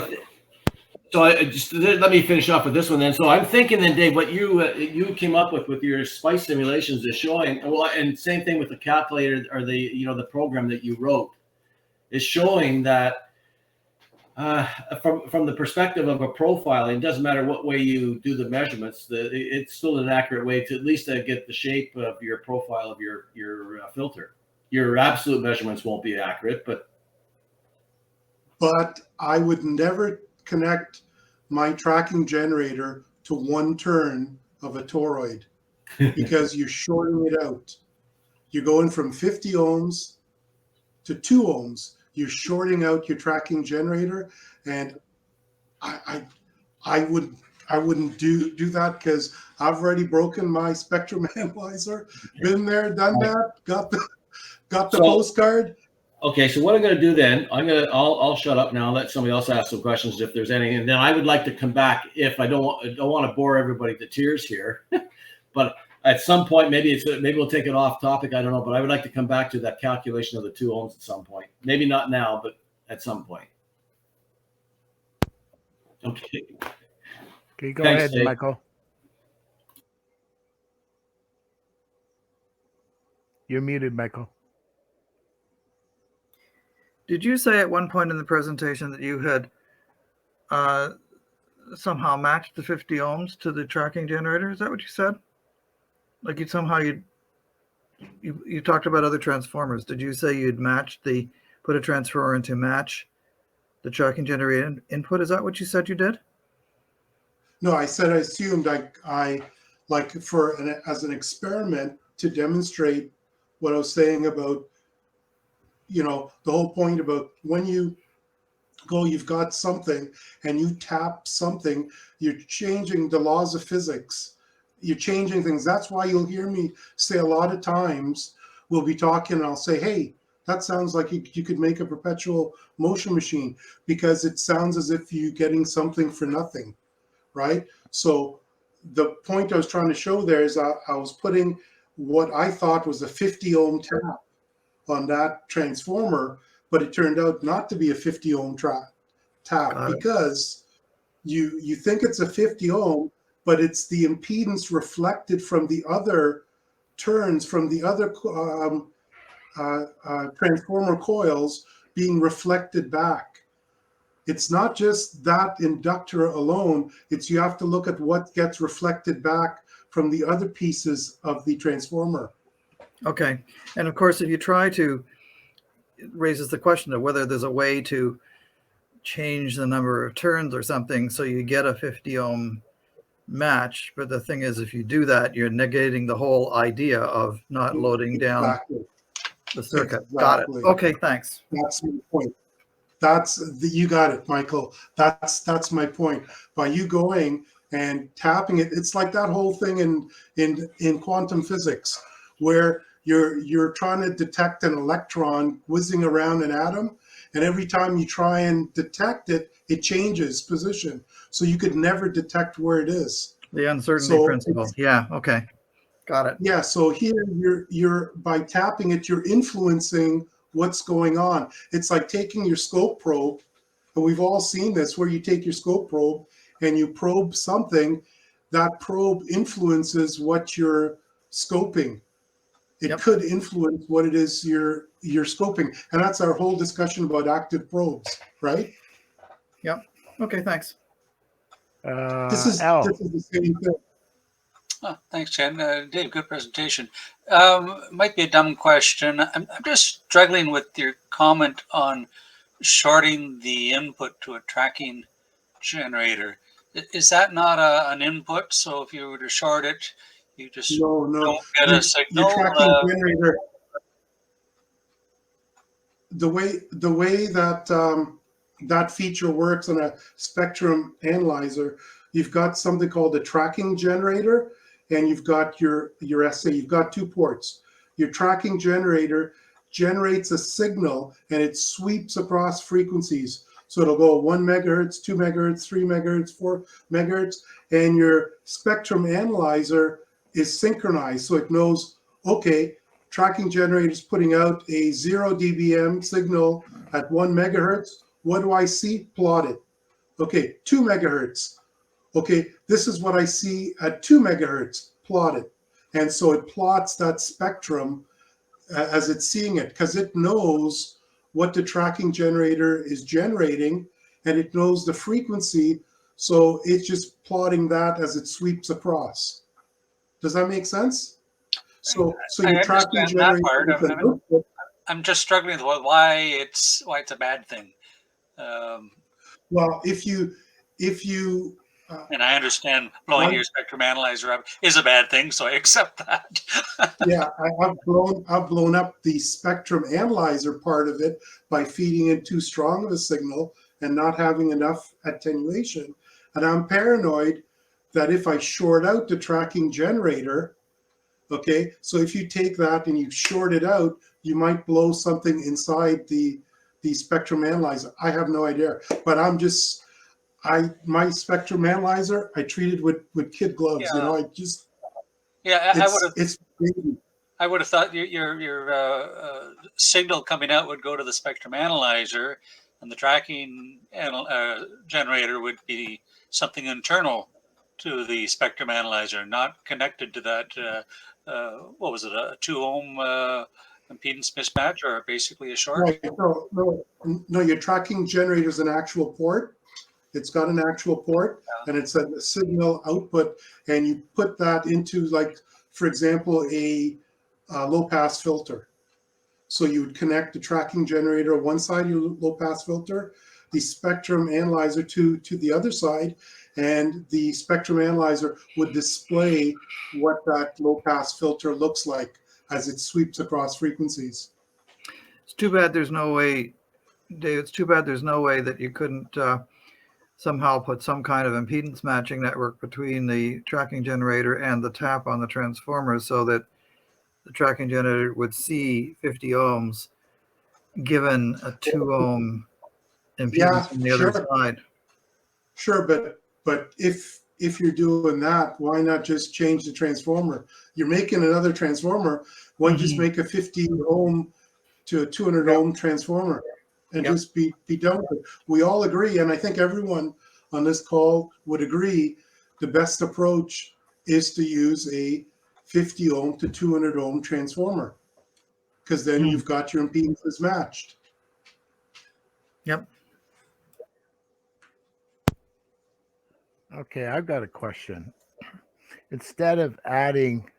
S3: I just let me finish off with this one then. So I'm thinking then, Dave, what you came up with your SPICE simulations is showing, well, and same thing with the calculator or the program that you wrote, is showing that from the perspective of a profiling, it doesn't matter what way you do the measurements, it's still an accurate way to at least get the shape of your profile of your filter. Your absolute measurements won't be accurate, but I would never connect my tracking generator to 1 turn of a toroid because you're shorting it out. You're going from 50 ohms to 2 ohms. You're shorting out your tracking generator, and I I wouldn't do that because I've already broken my spectrum analyzer. Been there, done that. Got the
S5: So-
S3: postcard.
S5: Okay, so what I'm going to do then, I'll shut up now. Let somebody else ask some questions if there's any, and then I would like to come back if I don't want to bore everybody to tears here, but at some point maybe we'll take it off topic. I don't know, but I would like to come back to that calculation of the 2 ohms at some point. Maybe not now, but at some point. Okay.
S2: Okay, go
S5: Thanks,
S2: ahead,
S5: Dave.
S2: Michael. You're muted, Michael.
S7: Did you say at one point in the presentation that you had somehow matched the 50 ohms to the tracking generator? Is that what you said? Like you talked about other transformers. Did you say you'd put a transformer in to match the tracking generator input? Is that what you said you did?
S3: No, I said I assumed I like as an experiment to demonstrate what I was saying about, the whole point about when you've got something and you tap something, you're changing the laws of physics. You're changing things. That's why you'll hear me say a lot of times we'll be talking and I'll say, hey, that sounds like you could make a perpetual motion machine, because it sounds as if you're getting something for nothing, right? So the point I was trying to show there is I was putting what I thought was a 50 ohm tap on that transformer, but it turned out not to be a 50 ohm tap because you think it's a 50 ohm, but it's the impedance reflected from the other turns, from the other transformer coils being reflected back. It's not just that inductor alone, you have to look at what gets reflected back from the other pieces of the transformer.
S7: Okay. And of course, if you try to, it raises the question of whether there's a way to change the number of turns or something so you get a 50 ohm match. But the thing is, if you do that, you're negating the whole idea of not loading down the circuit.
S3: Exactly.
S7: Got it. Okay, thanks.
S3: That's my point. You got it, Michael. That's my point. By you going and tapping it, it's like that whole thing in quantum physics where you're trying to detect an electron whizzing around an atom, and every time you try and detect it, it changes position. So you could never detect where it is.
S7: The uncertainty principle. Yeah. Okay. Got it.
S3: Yeah. So here you're by tapping it, you're influencing what's going on. It's like taking your scope probe, and we've all seen this, where you take your scope probe and you probe something. That probe influences what you're scoping. It could influence what it is you're scoping, and that's our whole discussion about active probes, right?
S7: Yep. Okay. Thanks.
S3: This is the same thing.
S1: Oh, thanks, Chen. Dave, good presentation. Might be a dumb question. I'm just struggling with your comment on shorting the input to a tracking generator. Is that not an input? So if you were to short it, you just don't get a signal?
S3: Your tracking generator, the way that that feature works on a spectrum analyzer, you've got something called a tracking generator, and you've got your SA. You've got 2 ports. Your tracking generator generates a signal, and it sweeps across frequencies. So it'll go 1 megahertz, 2 megahertz, 3 megahertz, 4 megahertz, and your spectrum analyzer is synchronized. So it knows, okay, tracking generator is putting out a 0 dBm signal at 1 megahertz. What do I see? Plot it. Okay, 2 megahertz. Okay, this is what I see at 2 megahertz. Plot it. And so it plots that spectrum as it's seeing it, because it knows what the tracking generator is generating, and it knows the frequency. So it's just plotting that as it sweeps across. Does that make sense? So your tracking generator.
S1: I'm just struggling with why it's a bad thing.
S3: Well, if you
S1: and I understand blowing your spectrum analyzer up is a bad thing, so I accept that.
S3: Yeah, I've blown up the spectrum analyzer part of it by feeding in too strong of a signal and not having enough attenuation. And I'm paranoid that if I short out the tracking generator, okay, so if you take that and you short it out, you might blow something inside the spectrum analyzer. I have no idea, but my spectrum analyzer, I treated with kid gloves. You know, I just
S1: I would have thought your signal coming out would go to the spectrum analyzer, and the tracking generator would be something internal to the spectrum analyzer, not connected to that. What was it? A 2 ohm impedance mismatch, or basically a short?
S3: Right. No. Your tracking generator is an actual port. It's got an actual port, and it's a signal output, and you put that into, like, for example, a low pass filter. So you would connect the tracking generator on one side of your low pass filter, the spectrum analyzer to the other side, and the spectrum analyzer would display what that low pass filter looks like as it sweeps across frequencies.
S7: It's too bad there's no way, Dave, it's too bad there's no way that you couldn't somehow put some kind of impedance matching network between the tracking generator and the tap on the transformer, so that the tracking generator would see 50 ohms given a 2 ohm impedance on the other side.
S3: Sure, but if you're doing that, why not just change the transformer? You're making another transformer. Why just make a 50 ohm to a 200 ohm transformer and just be done with it? We all agree, and I think everyone on this call would agree, the best approach is to use a 50 ohm to 200 ohm transformer, because then you've got your impedances matched.
S7: Yep.
S2: Okay, I've got a question. Instead of adding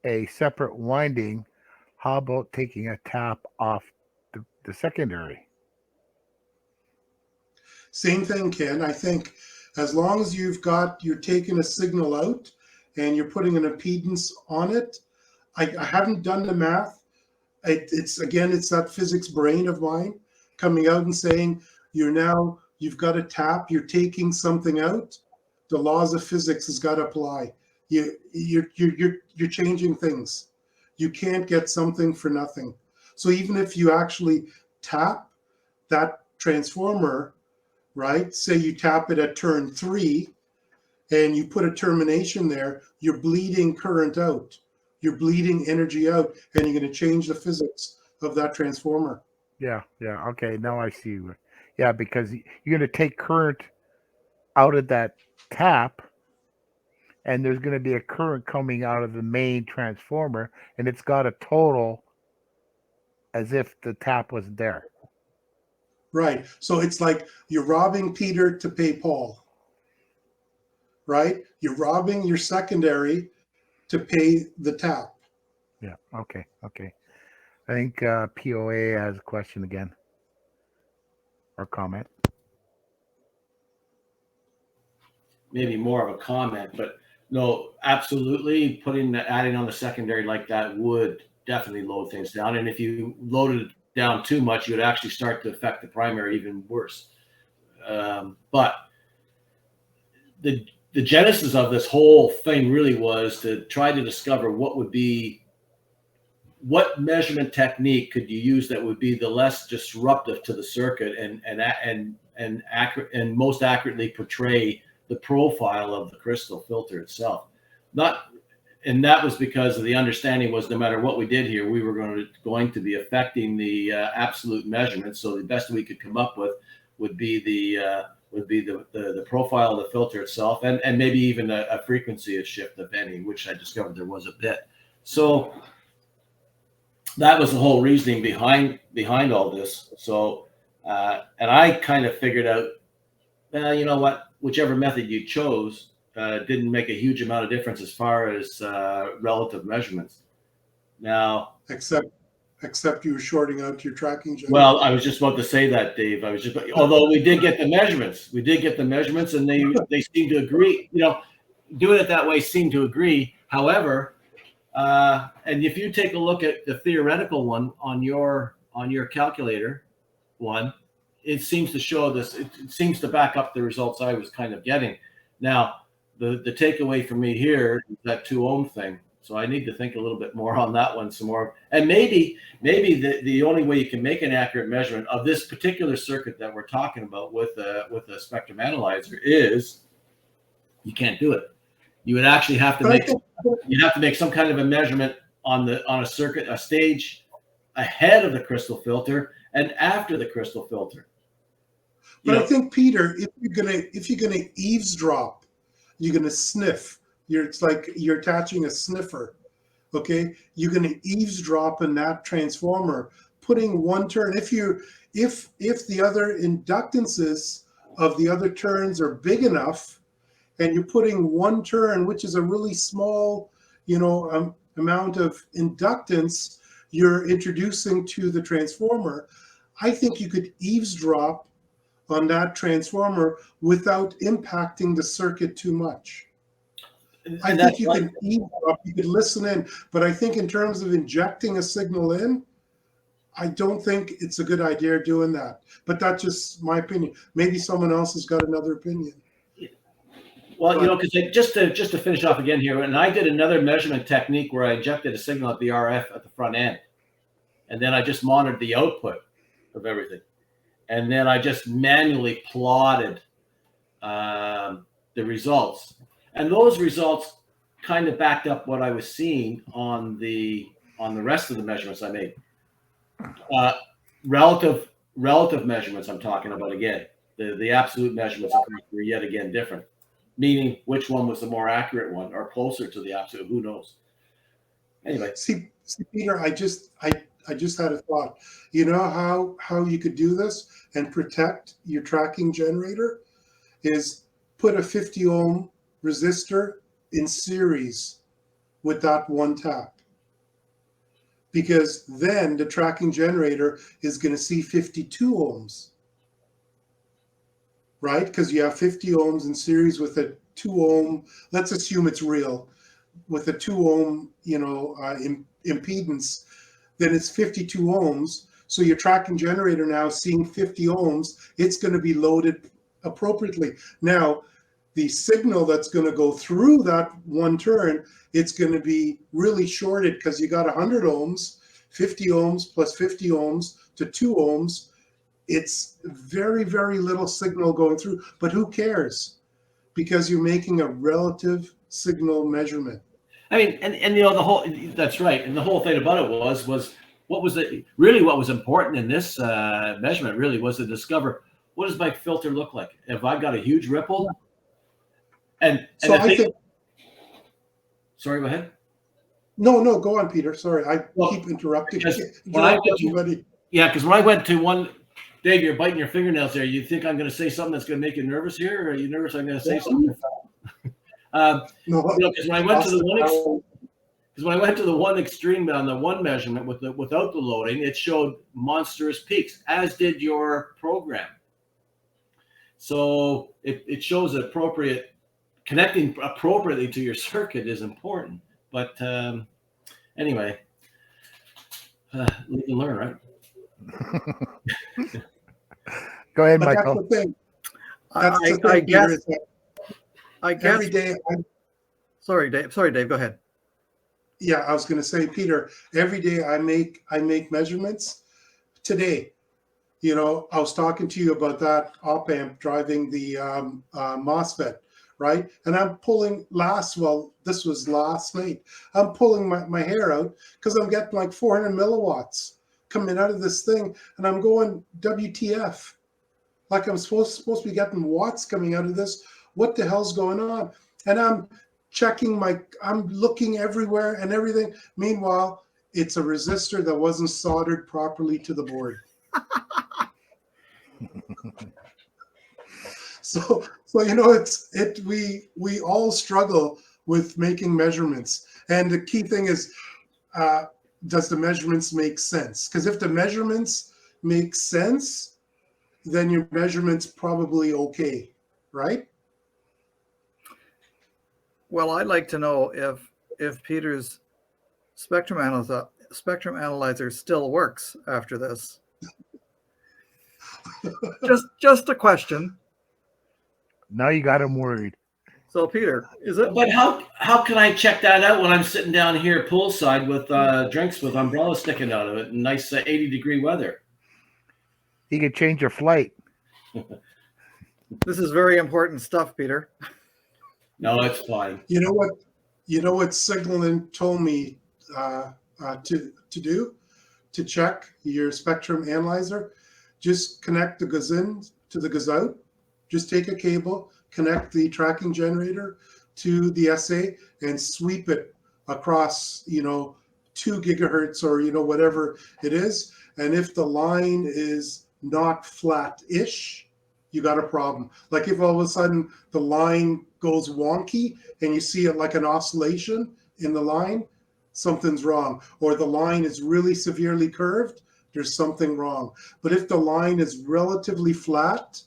S2: a separate winding, how about taking a tap off the secondary?
S3: Same thing, Ken. I think as long as you're taking a signal out and you're putting an impedance on it, I haven't done the math. It's that physics brain of mine coming out and saying, you've got a tap, you're taking something out. The laws of physics has got to apply. You're changing things. You can't get something for nothing. So even if you actually tap that transformer, right? Say you tap it at turn 3 and you put a termination there, you're bleeding current out. You're bleeding energy out, and you're going to change the physics of that transformer.
S2: Yeah. Okay, now I see. Yeah, because you're going to take current out of that tap, and there's going to be a current coming out of the main transformer, and it's got a total as if the tap was there.
S3: Right. So it's like you're robbing Peter to pay Paul. Right? You're robbing your secondary to pay the tap.
S2: Yeah. Okay. I think POA has a question again or comment.
S5: Maybe more of a comment, but no, absolutely adding on the secondary like that would definitely load things down. And if you loaded it down too much, you would actually start to affect the primary even worse. But the genesis of this whole thing really was to try to discover what measurement technique could you use that would be the less disruptive to the circuit and accurate and most accurately portray the profile of the crystal filter itself. And that was because of the understanding was no matter what we did here, we were going to be affecting the absolute measurements. So the best we could come up with would be the profile of the filter itself, and maybe even a frequency of shift, if any, which I discovered there was a bit. So that was the whole reasoning behind all this. So, and I kind of figured out, well, you know what, whichever method you chose didn't make a huge amount of difference as far as relative measurements. Now,
S3: except you were shorting out your tracking generator.
S5: Well, I was just about to say that, Dave. Although we did get the measurements, and they seem to agree. Doing it that way seemed to agree. However, and if you take a look at the theoretical one on your calculator one, it seems to show this. It seems to back up the results I was kind of getting. Now, the takeaway for me here is that 2 ohm thing. So I need to think a little bit more on that one some more. And maybe the only way you can make an accurate measurement of this particular circuit that we're talking about with a spectrum analyzer is you can't do it. You would actually have to make some kind of a measurement on a circuit, a stage ahead of the crystal filter and after the crystal filter.
S3: But I think, Peter, if you're gonna eavesdrop, you're gonna sniff. It's like you're attaching a sniffer. Okay, you're gonna eavesdrop in that transformer, putting one turn. If the other inductances of the other turns are big enough, and you're putting one turn, which is a really small, amount of inductance you're introducing to the transformer, I think you could eavesdrop on that transformer without impacting the circuit too much. I think you can eavesdrop, you could listen in, but I think in terms of injecting a signal in, I don't think it's a good idea doing that. But that's just my opinion. Maybe someone else has got another opinion.
S5: Well, because just to finish off again here, and I did another measurement technique where I injected a signal at the RF at the front end, and then I just monitored the output of everything, and then I just manually plotted the results, and those results kind of backed up what I was seeing on the rest of the measurements I made. Relative measurements I'm talking about again. The absolute measurements were yet again different. Meaning which one was the more accurate one or closer to the absolute, who knows? Anyway.
S3: See, Peter, I just had a thought. You know how you could do this and protect your tracking generator is put a 50 ohm resistor in series with that one tap. Because then the tracking generator is going to see 52 ohms. Right? Because you have 50 ohms in series with a 2 ohm, let's assume it's real, with a 2 ohm, impedance, then it's 52 ohms. So your tracking generator now seeing 50 ohms, it's going to be loaded appropriately. Now, the signal that's going to go through that one turn, it's going to be really shorted because you got 100 ohms, 50 ohms plus 50 ohms to 2 ohms. It's very, very little signal going through, but who cares? Because you're making a relative signal measurement.
S5: I mean, and the whole, that's right. And the whole thing about it was what was important in this measurement really was to discover what does my filter look like? If I've got a huge ripple, and so sorry, go ahead.
S3: No, go on, Peter. Sorry, I keep interrupting.
S5: Because when I went to one, Dave, you're biting your fingernails there. You think I'm going to say something that's going to make you nervous here, or are you nervous I'm going to say something? No, because when I went to the one extreme on the one measurement without the loading, it showed monstrous peaks, as did your program. So it shows connecting appropriately to your circuit is important. But anyway, live and learn, right?
S2: Go ahead,
S3: but
S2: Michael.
S3: That's the thing. That's the thing, Peter,
S7: I guess
S3: every day.
S7: Sorry, Dave. Go ahead.
S3: Yeah, I was going to say, Peter. Every day I make measurements. Today, I was talking to you about that op amp driving the MOSFET, right? And I'm pulling this was last night. I'm pulling my hair out because I'm getting like 400 milliwatts coming out of this thing, and I'm going, WTF? Like I'm supposed to be getting watts coming out of this. What the hell's going on? And I'm checking I'm looking everywhere and everything. Meanwhile, it's a resistor that wasn't soldered properly to the board. So we all struggle with making measurements, and the key thing is, does the measurements make sense? Because if the measurements make sense, then your measurement's probably okay, right?
S7: Well, I'd like to know if Peter's spectrum analyzer still works after this. Just a question.
S2: Now you got him worried.
S7: So Peter, is it?
S5: But how can I check that out when I'm sitting down here poolside with drinks with umbrellas sticking out of it and nice 80-degree weather?
S2: You could change your flight.
S7: This is very important stuff, Peter.
S5: No, it's fine.
S3: You know what? You know what Signaling told me to do to check your spectrum analyzer? Just connect the goes in to the goes out. Just take a cable, connect the tracking generator to the SA, and sweep it across, 2 gigahertz or whatever it is. And if the line is not flat-ish, you got a problem. Like if all of a sudden the line goes wonky and you see it like an oscillation in the line, something's wrong. Or the line is really severely curved, there's something wrong. But if the line is relatively flat,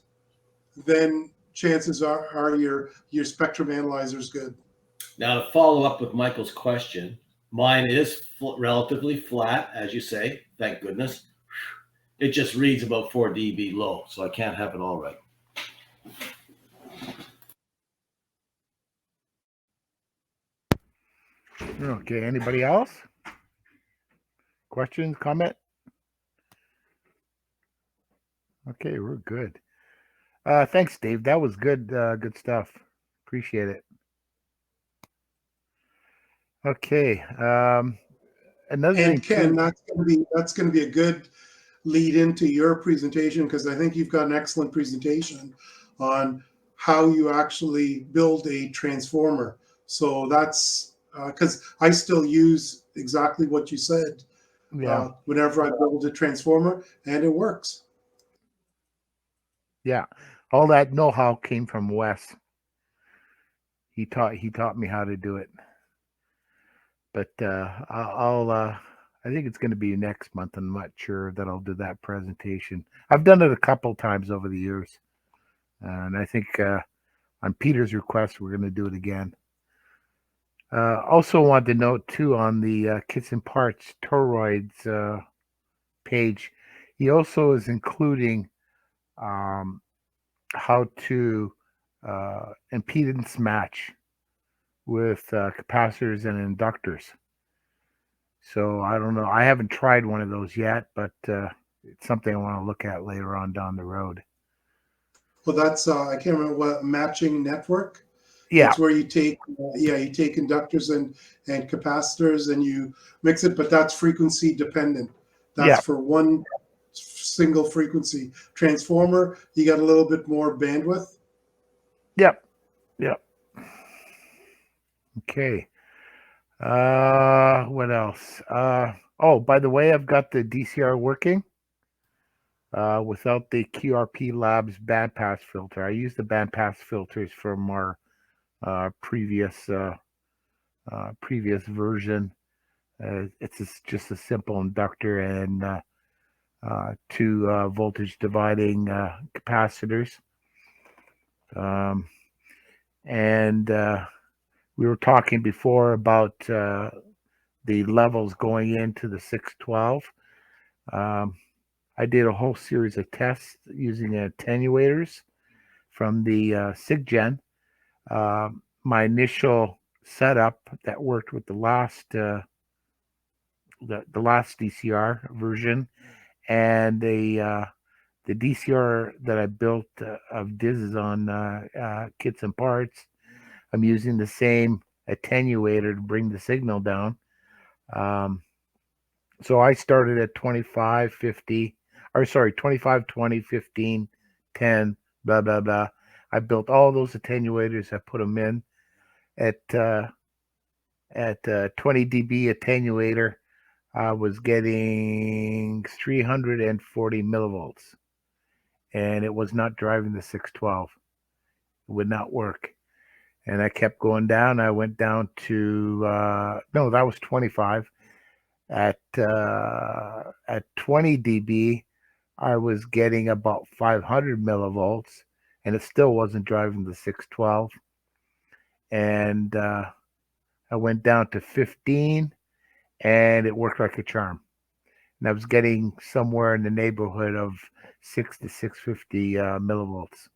S3: then chances are your spectrum analyzer is good.
S5: Now, to follow up with Michael's question, mine is relatively flat, as you say, thank goodness. It just reads about 4 dB low, so I can't have it all right.
S2: Okay, anybody else? Questions, comment? Okay, we're good. Thanks, Dave. That was good. Good stuff. Appreciate it. Okay. Another thing.
S3: And Ken, that's going to be a good lead into your presentation, because I think you've got an excellent presentation on how you actually build a transformer. So that's because I still use exactly what you said.
S2: Yeah.
S3: Whenever I build a transformer, and it works.
S2: Yeah, all that know-how came from Wes. He taught me how to do it. But I think it's going to be next month. I'm not sure that I'll do that presentation. I've done it a couple times over the years, and I think on Peter's request we're going to do it again. Also wanted to note too, on the Kits and Parts toroids page, he also is including how to impedance match with capacitors and inductors. So I don't know. I haven't tried one of those yet, but it's something I want to look at later on down the road.
S3: Well, that's I can't remember what matching network.
S2: Yeah,
S3: it's where you take you take inductors and capacitors and you mix it, but that's frequency dependent. That's for one single frequency. Transformer, you got a little bit more bandwidth.
S2: Yep. Okay. What else? Oh, by the way, I've got the DCR working without the QRP Labs bandpass filter. I use the bandpass filters from our previous version. It's just a simple inductor and 2 voltage dividing capacitors. And we were talking before about the levels going into the 612. I did a whole series of tests using attenuators from the SIGGEN. My initial setup that worked with the last DCR version, and the DCR that I built of DISs on Kits and Parts. I'm using the same attenuator to bring the signal down. So I started at 25, 50, or sorry, 25, 20, 15, 10, blah, blah, blah. I built all those attenuators. I put them in at 20 dB attenuator. I was getting 340 millivolts, and it was not driving the 612. It would not work. And I kept going down. I went down to no, that was 25. At 20 dB, I was getting about 500 millivolts, and it still wasn't driving the 612. And I went down to 15, and it worked like a charm. And I was getting somewhere in the neighborhood of 6 to 650 millivolts.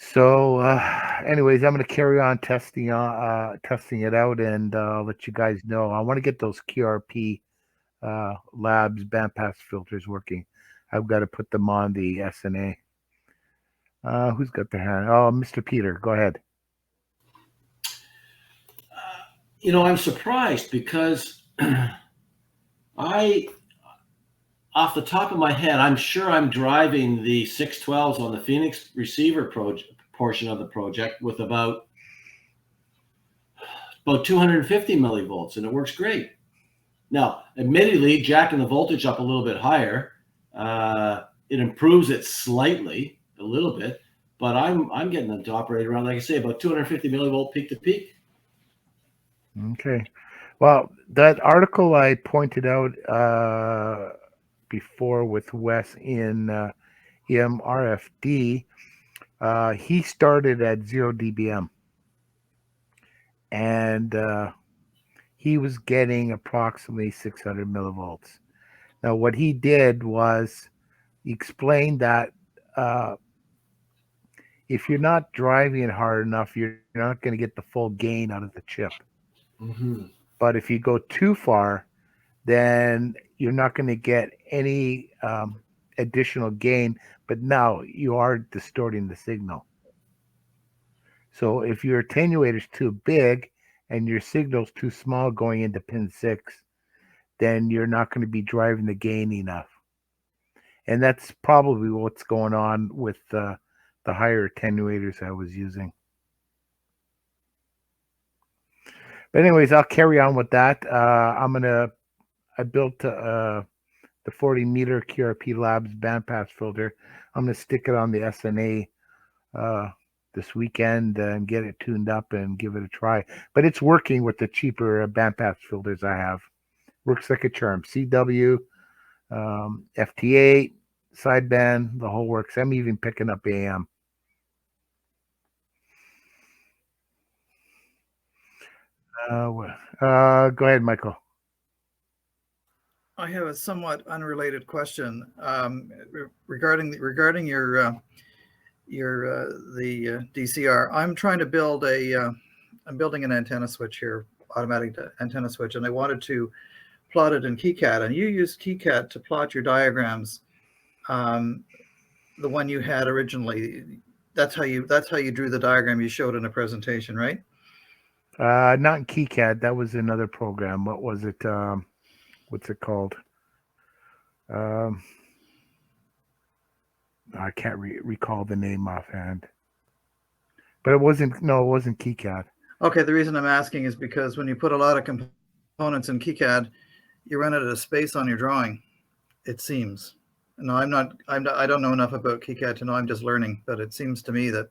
S2: So, anyways, I'm going to carry on testing it out, and let you guys know. I want to get those QRP Labs bandpass filters working. I've got to put them on the SNA. Who's got their hand? Oh, Mr. Peter, go ahead.
S5: I'm surprised because off the top of my head, I'm sure I'm driving the 612s on the Phoenix receiver portion of the project with about 250 millivolts, and it works great. Now, admittedly, jacking the voltage up a little bit higher, it improves it slightly, a little bit, but I'm getting them to operate around, like I say, about 250 millivolt peak to peak.
S2: Okay. Well, that article I pointed out before with Wes in MRFD, he started at 0 dBm, and he was getting approximately 600 millivolts. Now, what he did was he explained that if you're not driving it hard enough, you're not going to get the full gain out of the chip.
S5: Mm-hmm.
S2: But if you go too far, then you're not going to get any additional gain, but now you are distorting the signal. So if your attenuator's too big and your signal's too small going into pin 6, then you're not going to be driving the gain enough. And that's probably what's going on with the higher attenuators I was using. But anyways, I'll carry on with that. I built the 40 meter QRP Labs bandpass filter. I'm going to stick it on the SNA this weekend and get it tuned up and give it a try. But it's working with the cheaper bandpass filters I have. Works like a charm. CW, FT8, sideband, the whole works. I'm even picking up AM. Go ahead, Michael.
S7: I have a somewhat unrelated question regarding your the DCR. I'm trying to build I'm building an antenna switch here, automatic antenna switch, and I wanted to plot it in KiCad. And you used KiCad to plot your diagrams, the one you had originally. That's how you drew the diagram you showed in a presentation, right?
S2: Not in KiCad. That was another program. What was it? What's it called? I can't recall the name offhand. But it wasn't KiCad.
S7: Okay, the reason I'm asking is because when you put a lot of components in KiCad, you run out of space on your drawing, it seems. No, I don't know enough about KiCad to know. I'm just learning, but it seems to me that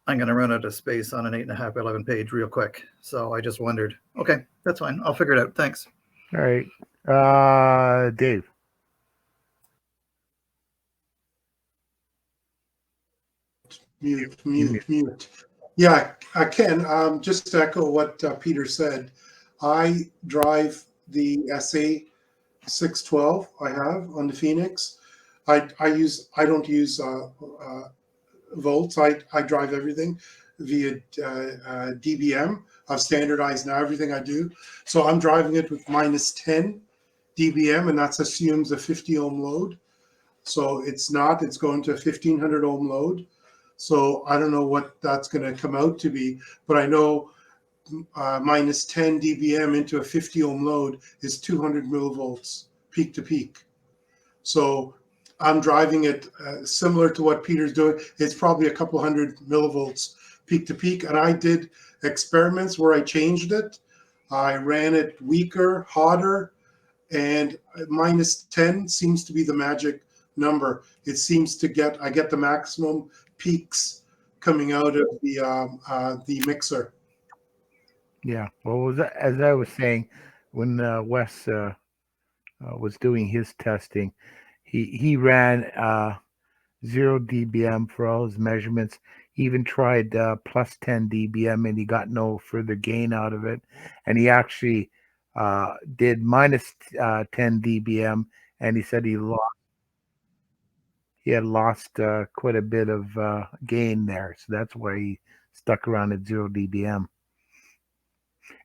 S7: I'm going to run out of space on an 8.5 by 11 page real quick. So I just wondered. Okay, that's fine. I'll figure it out. Thanks.
S2: All right. Dave.
S3: Mute. Yeah, I can. Just to echo what Peter said, I drive the SA 612 I have on the Phoenix. I don't use volts. I drive everything via dBm. I've standardized now everything I do. So I'm driving it with minus 10 dBm, and that assumes a 50 ohm load. So it's going to a 1500 ohm load. So I don't know what that's going to come out to be, but I know minus 10 dBm into a 50 ohm load is 200 millivolts peak to peak. So I'm driving it similar to what Peter's doing. It's probably a couple hundred millivolts peak to peak. And I did experiments where I changed it. I ran it weaker, hotter, and minus 10 seems to be the magic number. It seems to I get the maximum peaks coming out of the mixer.
S2: Yeah. Well, as I was saying, when Wes was doing his testing, he ran 0 dBm for all his measurements. He even tried plus 10 dBm, and he got no further gain out of it. And he actually did minus 10 dBm, and he said he lost. he had lost quite a bit of gain there, so that's why he stuck around at 0 dBm.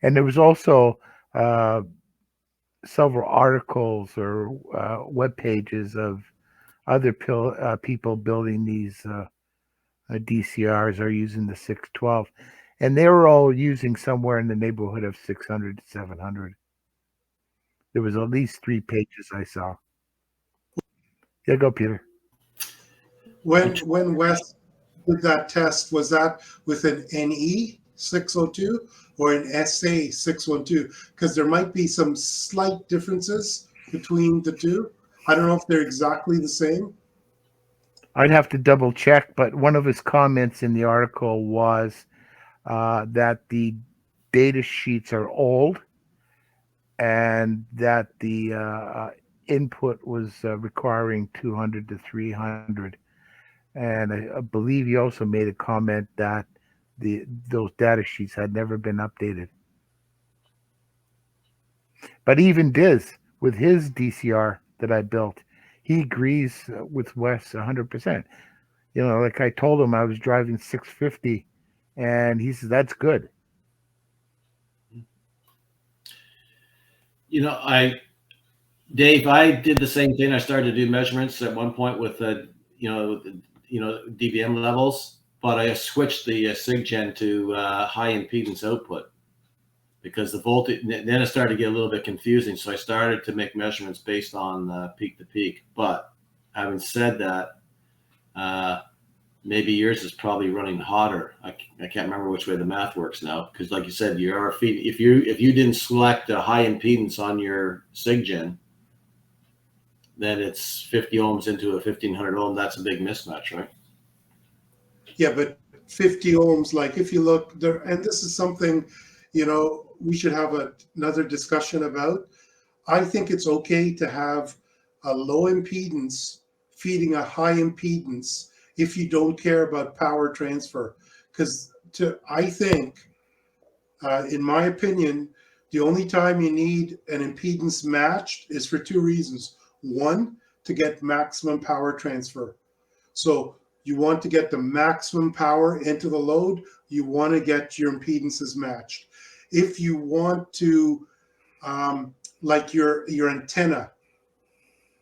S2: And there was also several articles or web pages of other people building these DCRs are using the 612, and they were all using somewhere in the neighborhood of 600 to 700. There was at least 3 pages I saw. Yeah, go, Peter.
S3: When Wes did that test, was that with an NE 602 or an SA 612? Because there might be some slight differences between the two. I don't know if they're exactly the same.
S2: I'd have to double check, but one of his comments in the article was that the data sheets are old and that the input was requiring 200 to 300. And I believe he also made a comment that those data sheets had never been updated. But even Diz, with his DCR that I built, he agrees with Wes 100%. You know, like I told him I was driving 650, and he says, that's good.
S5: You know, Dave, I did the same thing. I started to do measurements at one point with dBm levels, but I switched the SIGGEN to high impedance output because the voltage. Then it started to get a little bit confusing. So I started to make measurements based on peak to peak. But having said that, maybe yours is probably running hotter. I can't remember which way the math works now, because like you said, you are feeding. If you didn't select a high impedance on your SIGGEN, then it's 50 ohms into a 1500 ohm. That's a big mismatch, right?
S3: Yeah, but 50 ohms, like if you look there, and this is something, we should have another discussion about. I think it's okay to have a low impedance feeding a high impedance if you don't care about power transfer. Because I think, in my opinion, the only time you need an impedance matched is for 2 reasons. One, to get maximum power transfer. So you want to get the maximum power into the load, you want to get your impedances matched. If you want to, like your antenna,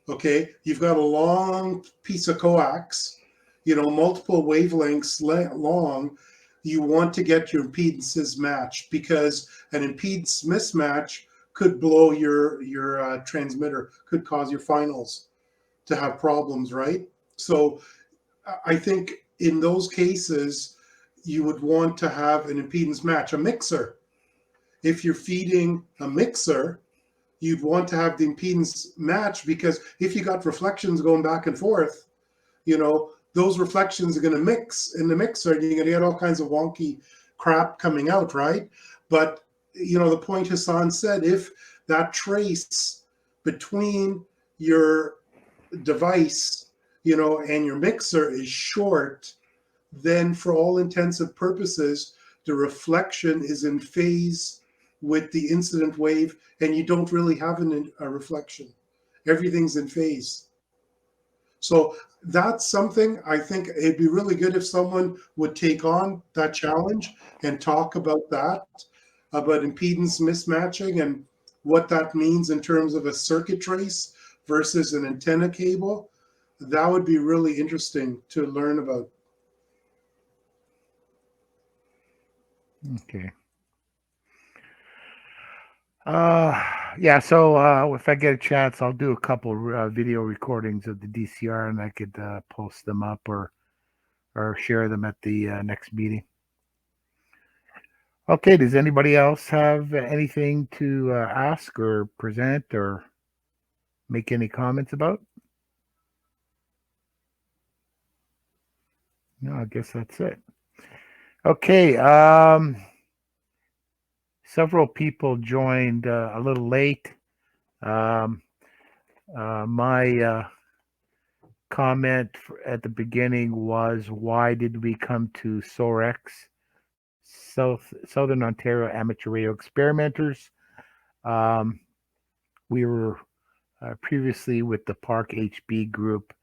S3: okay, you've got a long piece of coax, multiple wavelengths long, you want to get your impedances matched, because an impedance mismatch could blow your transmitter, could cause your finals to have problems, right? So I think in those cases, you would want to have an impedance match. A mixer, if you're feeding a mixer, you'd want to have the impedance match, because if you got reflections going back and forth, those reflections are going to mix in the mixer, and you're going to get all kinds of wonky crap coming out, right? But, the point Hassan said, if that trace between your device, and your mixer is short, then for all intents and purposes, the reflection is in phase with the incident wave, and you don't really have a reflection. Everything's in phase. So that's something I think it'd be really good if someone would take on that challenge and talk about that, about impedance mismatching and what that means in terms of a circuit trace versus an antenna cable. That would be really interesting to learn about.
S2: Okay. Yeah, so if I get a chance, I'll do a couple video recordings of the DCR, and I could post them up or share them at the next meeting. Okay, does anybody else have anything to ask or present or make any comments about? No, I guess that's it. Okay, several people joined a little late. My comment at the beginning was, why did we come to SOAREX, Southern Ontario Amateur Radio Experimenters? We were previously with the Park HB group.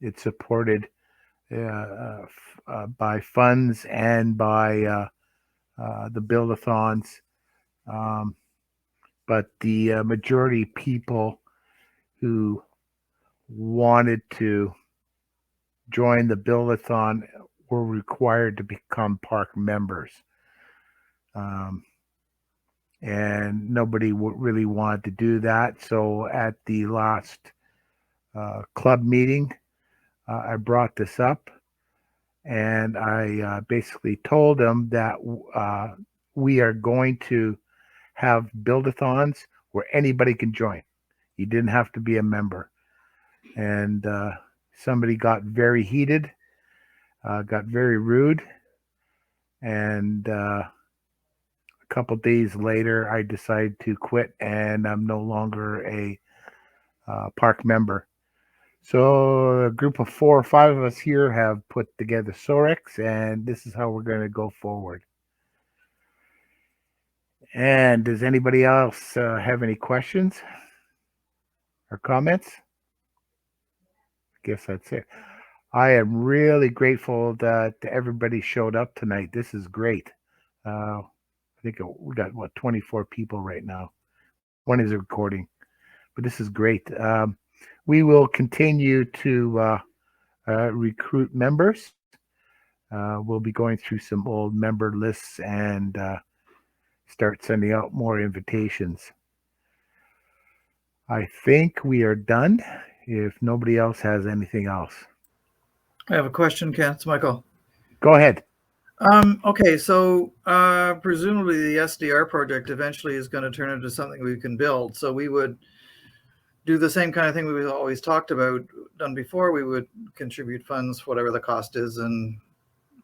S2: It's supported by funds and by the buildathons. But the majority people who wanted to join the buildathon were required to become park members. And nobody really wanted to do that. So at the last club meeting, I brought this up, and I basically told them that we are going to have buildathons where anybody can join. You didn't have to be a member. And somebody got very heated, got very rude, and a couple days later, I decided to quit, and I'm no longer a park member. So a group of 4 or 5 of us here have put together SOAREX, and this is how we're going to go forward. And does anybody else have any questions or comments? I guess that's it. I am really grateful that everybody showed up tonight. This is great. I think we got, 24 people right now. One is a recording, but this is great. We will continue to recruit members. We'll be going through some old member lists and start sending out more invitations. I think we are done if nobody else has anything else.
S7: I have a question, Ken. It's Michael.
S2: Go ahead.
S7: Okay, so presumably the SDR project eventually is going to turn into something we can build. So we would do the same kind of thing we've always talked about, done before. We would contribute funds, whatever the cost is, and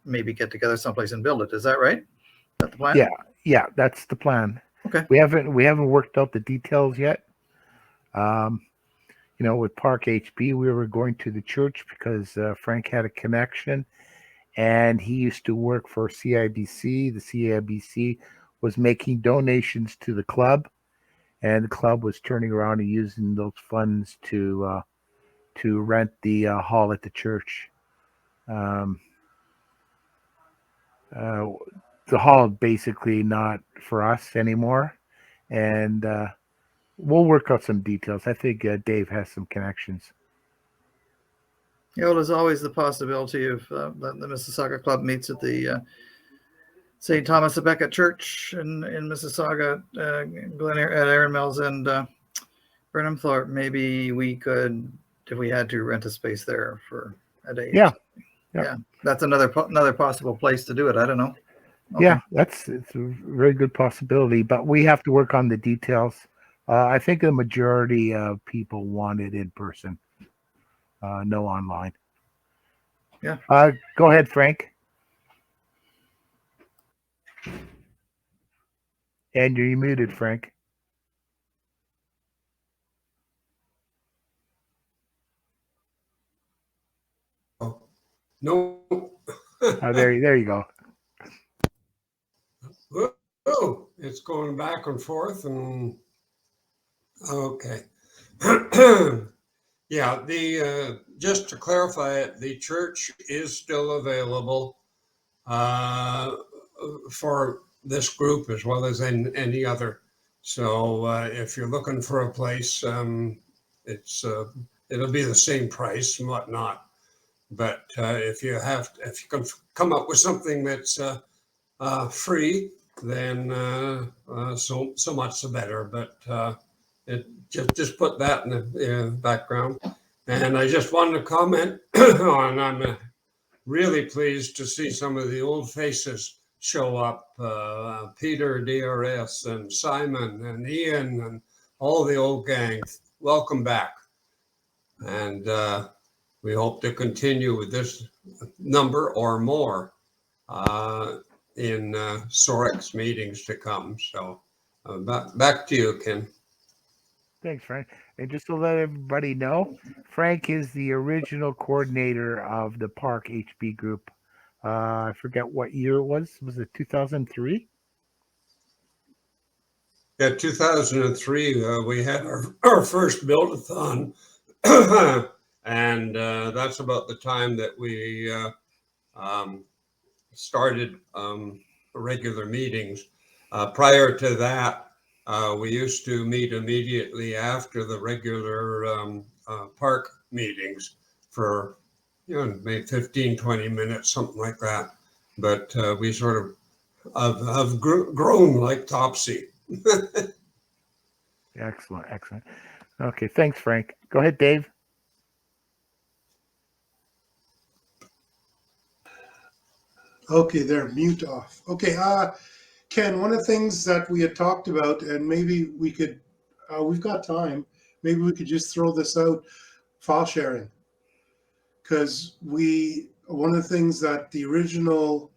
S7: maybe get together someplace and build it. Is that right? Is that the plan?
S2: Yeah, that's the plan.
S7: Okay.
S2: We haven't worked out the details yet. With Park HB, we were going to the church because Frank had a connection, and he used to work for CIBC. The CIBC was making donations to the club, and the club was turning around and using those funds to rent the hall at the church. The hall basically not for us anymore, and we'll work out some details. I think Dave has some connections.
S7: Yeah, well, there's always the possibility of the Mississauga Club meets at the St. Thomas of Becket Church in Mississauga, at Erin Mills and Burnham Thorpe. Maybe we could, if we had to, rent a space there for a day.
S2: Yeah.
S7: That's another possible place to do it. I don't know. Okay.
S2: Yeah, it's a very good possibility, but we have to work on the details. I think the majority of people want it in person, no online.
S7: Yeah.
S2: Go ahead, Frank. And you're muted, Frank.
S11: No.
S2: There you go.
S11: Oh, it's going back and forth, and okay. Yeah, just to clarify it, the church is still available for this group as well as any other. So if you're looking for a place, it'll be the same price and whatnot. But if you can come up with something that's free, then so much the better. But just put that in the background. And I just wanted to comment on, I'm really pleased to see some of the old faces show up. Peter, DRS, and Simon, and Ian, and all the old gang. Welcome back. And we hope to continue with this number or more in SOAREX meetings to come. So back to you, Ken.
S2: Thanks, Frank. And just to let everybody know, Frank is the original coordinator of the Park HB group. I forget what year it was. Was it 2003?
S11: Yeah, 2003, we had our first build-a-thon. And that's about the time that we started regular meetings. Prior to that, we used to meet immediately after the regular park meetings for, maybe 15, 20 minutes, something like that. But we sort of have grown like Topsy.
S2: Excellent, excellent. Okay, thanks, Frank. Go ahead, Dave.
S3: Okay, there, mute off. Okay, Ken, one of the things that we had talked about, and maybe we could, we've got time, maybe we could just throw this out, file sharing. Because one of the things that the original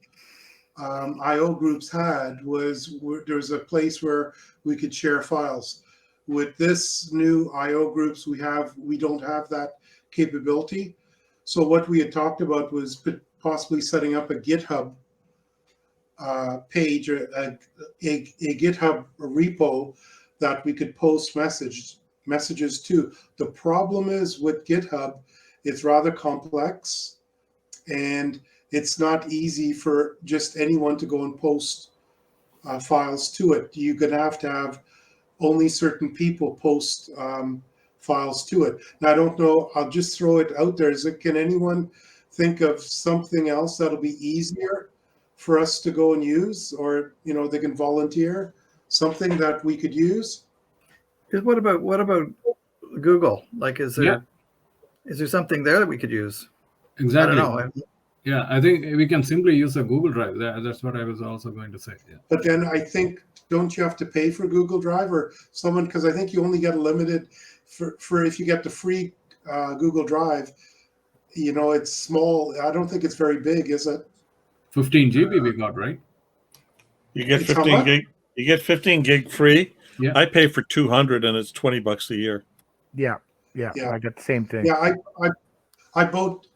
S3: IO groups had was there was a place where we could share files. With this new IO groups, we don't have that capability. So what we had talked about was possibly setting up a GitHub page, a GitHub repo that we could post messages to. The problem is with GitHub, it's rather complex, and it's not easy for just anyone to go and post files to it. You're going to have only certain people post files to it. Now, I don't know, I'll just throw it out there. Can anyone think of something else that'll be easier for us to go and use, or they can volunteer something that we could use?
S7: What about Google? Like, is there something there that we could use?
S10: Exactly.
S7: I don't know.
S10: Yeah, I think we can simply use a Google Drive. That's what I was also going to say. Yeah.
S3: But then I think, don't you have to pay for Google Drive or someone? Because I think you only get a limited for if you get the free Google Drive. It's small. I don't think it's very big, is it?
S10: 15 GB we got, right?
S8: You get
S3: It's how
S8: 15
S3: much?
S8: gig. You get 15 gig free.
S10: Yeah.
S8: I pay for 200, and it's $20 a year.
S2: Yeah,
S3: Yeah.
S2: I got the same thing.
S3: Yeah, I have both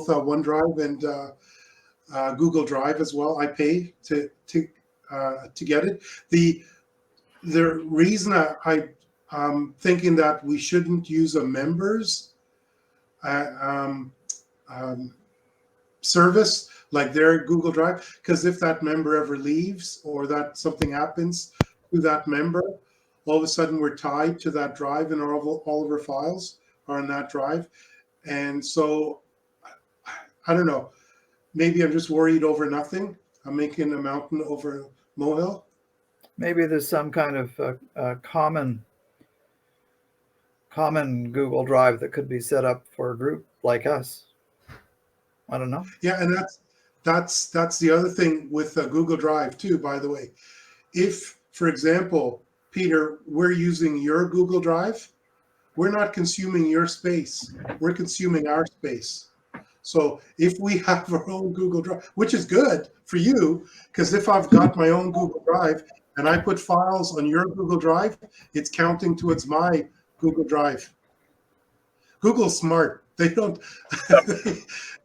S3: OneDrive and Google Drive as well. I pay to get it. The reason I'm thinking that we shouldn't use a members service like their Google Drive, because if that member ever leaves or that something happens to that member, all of a sudden we're tied to that drive, and all of our files are on that drive. And so I don't know, maybe I'm just worried over nothing. I'm making a mountain over a molehill.
S7: Maybe there's some kind of common Google Drive that could be set up for a group like us. I don't know.
S3: Yeah, and that's the other thing with Google Drive too, by the way. If, for example, Peter, we're using your Google Drive, we're not consuming your space. We're consuming our space. So if we have our own Google Drive, which is good for you, because if I've got my own Google Drive and I put files on your Google Drive, it's counting towards my Google Drive. Google's smart. They don't.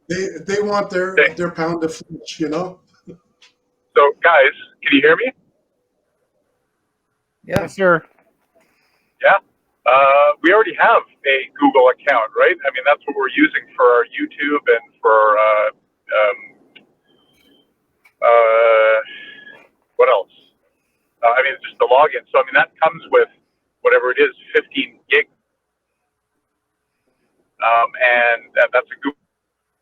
S3: They want their pound of flesh,
S12: So, guys, can you hear me?
S7: Yeah.
S2: Yes, sir.
S12: Yeah. We already have a Google account, right? I mean, that's what we're using for our YouTube and for what else? I mean, just the login. So, I mean, that comes with whatever it is, 15 gig. And that's a Google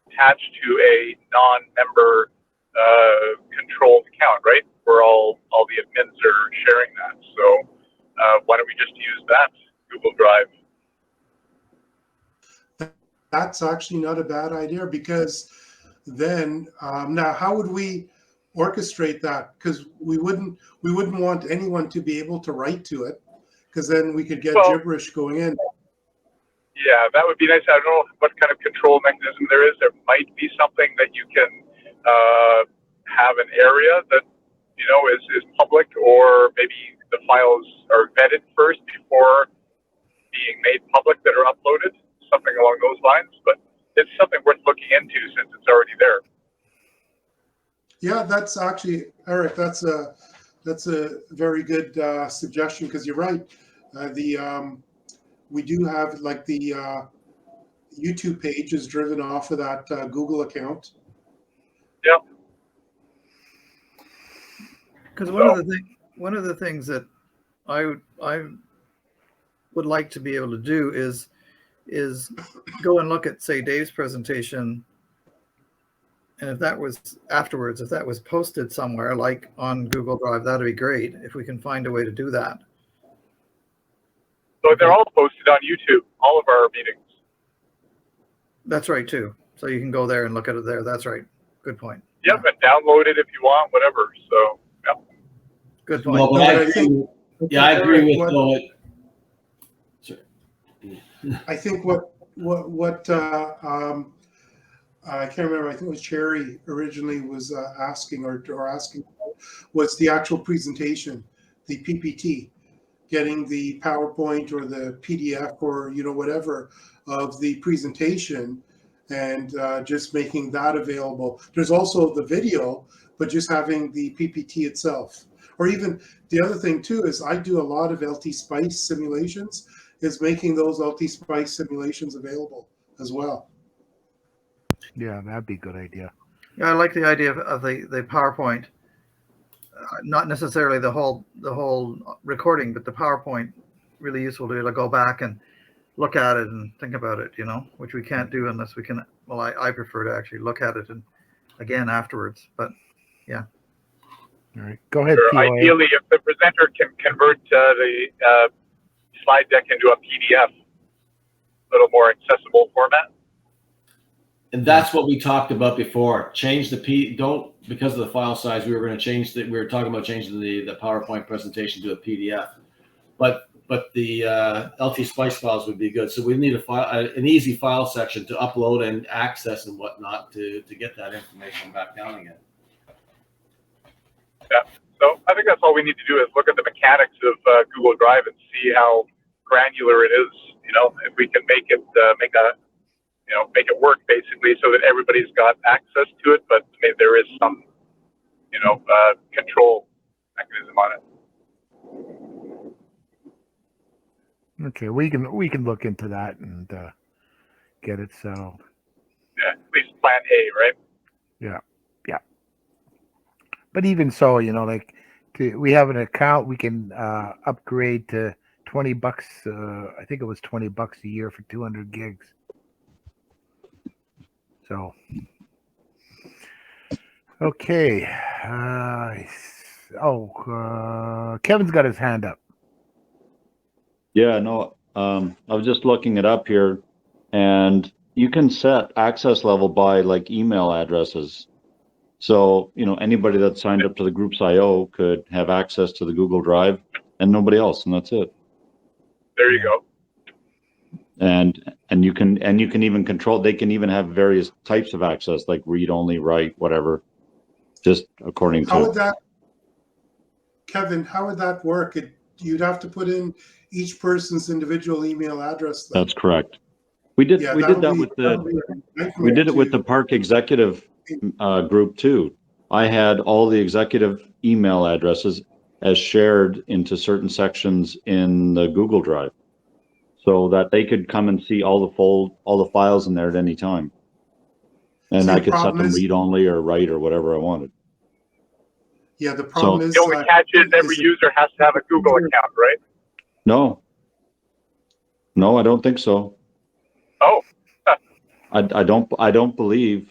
S12: attached to a non-member controlled account, right? Where all the admins are sharing that. So why don't we just use that Google Drive?
S3: That's actually not a bad idea, because then now how would we orchestrate that? Because we wouldn't want anyone to be able to write to it, because then we could get gibberish going in.
S12: Yeah, that would be nice. I don't know what kind of control mechanism there is. There might be something that you can have an area that is public, or maybe the files are vetted first before being made public that are uploaded, something along those lines. But it's something worth looking into since it's already there.
S3: Yeah, that's actually, Eric, that's a very good suggestion, because you're right. We do have like the YouTube page is driven off of that Google account.
S12: Yep.
S7: Because one of the things that I would like to be able to do is go and look at, say, Dave's presentation, and if that was afterwards, if that was posted somewhere like on Google Drive, that'd be great if we can find a way to do that.
S12: So they're all posted on YouTube, all of our meetings.
S7: That's right too. So you can go there and look at it there. That's right. Good point.
S12: Yep, and download it if you want, whatever. So, yep.
S7: Good point.
S5: No, but I agree. Yeah, I agree with Noah.
S3: I think what I can't remember. I think it was Cherry originally was asking or asking was the actual presentation, the PPT, getting the PowerPoint or the PDF or whatever of the presentation, and just making that available. There's also the video, but just having the PPT itself. Or even the other thing too is I do a lot of LT Spice simulations. Is making those LT Spice simulations available as well.
S2: Yeah, that'd be a good idea.
S7: Yeah, I like the idea of the PowerPoint. Not necessarily the whole recording, but the PowerPoint really useful to be able to go back and look at it and think about it, which we can't do unless we can. Well, I prefer to actually look at it and again afterwards. But yeah.
S2: All right, go ahead.
S12: Sure. Ideally, if the presenter can convert the slide deck into a PDF, a little more accessible format.
S5: And that's what we talked about before. Change the because of the file size, we were going to change we were talking about changing the PowerPoint presentation to a PDF, but the LT Spice files would be good. So we need an easy file section to upload and access and whatnot to get that information back down again.
S12: Yeah. So I think that's all we need to do is look at the mechanics of Google Drive and see how granular it is. If we can make it make it work basically so that everybody's got access to it, but maybe there is some control mechanism on it.
S2: Okay, we can look into that and get it settled.
S12: Yeah, at least plan A, right?
S2: Yeah. But even so, we have an account, we can upgrade to $20. I think it was $20 a year for 200 gigs. So, okay. Kevin's got his hand up.
S13: Yeah, no, I was just looking it up here, and you can set access level by like email addresses. So, anybody that signed up to the group's IO could have access to the Google Drive and nobody else, and that's it.
S12: There you go.
S13: And you can even control, they can even have various types of access, like read only, write, whatever, just according
S3: How
S13: to.
S3: would that, Kevin, how would that work? You'd have to put in each person's individual email address. Then.
S13: That's correct. We did it with the park executive group too. I had all the executive email addresses as shared into certain sections in the Google Drive, so that they could come and see all the files in there at any time, and I could set them read only or write or whatever I wanted.
S3: Yeah, the problem is
S12: the only catch is every user has to have a Google account, right?
S13: No, I don't think so.
S12: Oh.
S13: I don't believe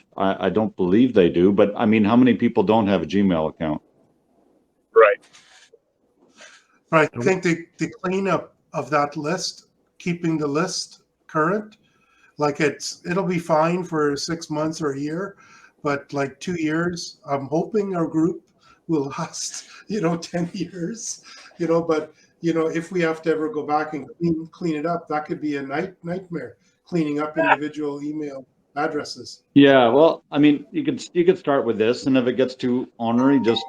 S13: they do, but I mean, how many people don't have a Gmail account?
S12: Right.
S3: I think the cleanup of that list, keeping the list current, like it'll be fine for 6 months or a year, but like 2 years, I'm hoping our group will last, 10 years, but if we have to ever go back and clean it up, that could be a nightmare. Cleaning up individual email addresses.
S13: Yeah, well, I mean, you could start with this, and if it gets too ornery, just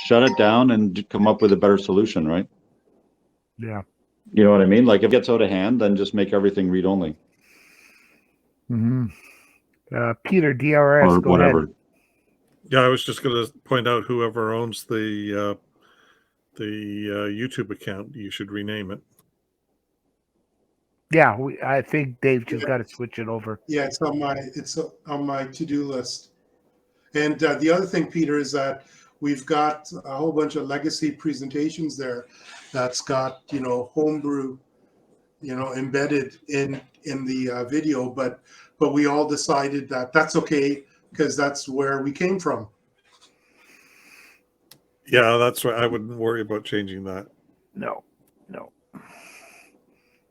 S13: shut it down and come up with a better solution, right?
S2: Yeah.
S13: You know what I mean? Like if it gets out of hand, then just make everything read only.
S2: Mm-hmm. Peter, DRS,
S13: or
S2: go
S13: whatever.
S2: ahead.
S8: Yeah, I was just going to point out whoever owns the YouTube account, you should rename it.
S2: Yeah, I think Dave just got to switch it over.
S3: Yeah, it's on my to-do list. And the other thing, Peter, is that we've got a whole bunch of legacy presentations there that's got, homebrew, embedded in the video, but we all decided that that's okay because that's where we came from.
S8: Yeah, that's right. I wouldn't worry about changing that.
S2: No.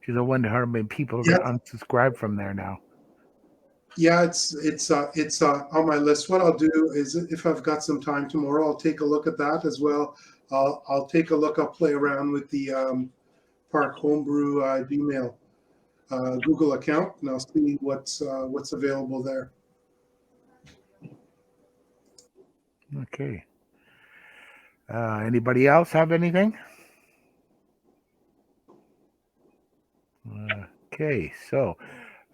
S2: Because I wonder how many people are going to unsubscribe from there now.
S3: Yeah, it's on my list. What I'll do is, if I've got some time tomorrow, I'll take a look at that as well. I'll take a look. I'll play around with the Park Homebrew Gmail Google account, and I'll see what's available there.
S2: Okay. Anybody else have anything? Okay, so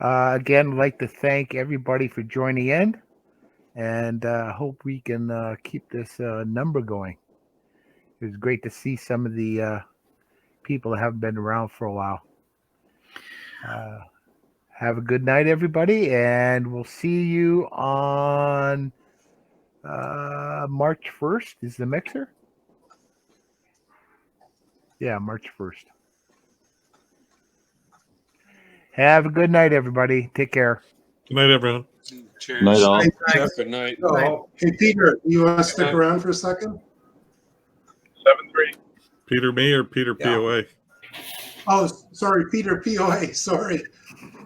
S2: again, I'd like to thank everybody for joining in, and hope we can keep this number going. It was great to see some of the people that haven't been around for a while. Have a good night, everybody, and we'll see you on March 1st. Is the mixer? Yeah, March 1st. Have a good night, everybody. Take care.
S8: Good night, everyone.
S1: Cheers.
S13: Night all.
S3: Thanks.
S11: Good night.
S3: Oh, hey, Peter, you want to stick around for a second?
S12: 7-3.
S8: Peter me or Peter POA?
S3: Oh, sorry, Peter POA. Sorry,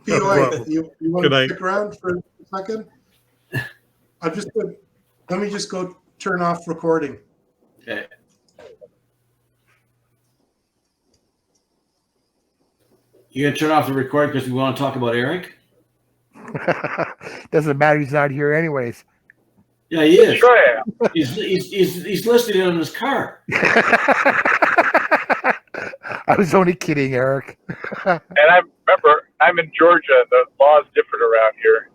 S8: No
S3: POA.
S8: problem.
S3: You want
S8: Good
S3: to
S8: night.
S3: stick around for a second? Let me just go turn off recording.
S5: Okay. You gonna turn off the record because we want to talk about Eric?
S2: Doesn't matter. He's not here anyways.
S5: Yeah, he is.
S12: Sure I am.
S5: He's listed it on his car.
S2: I was only kidding, Eric.
S12: And I remember I'm in Georgia. The law is different around here.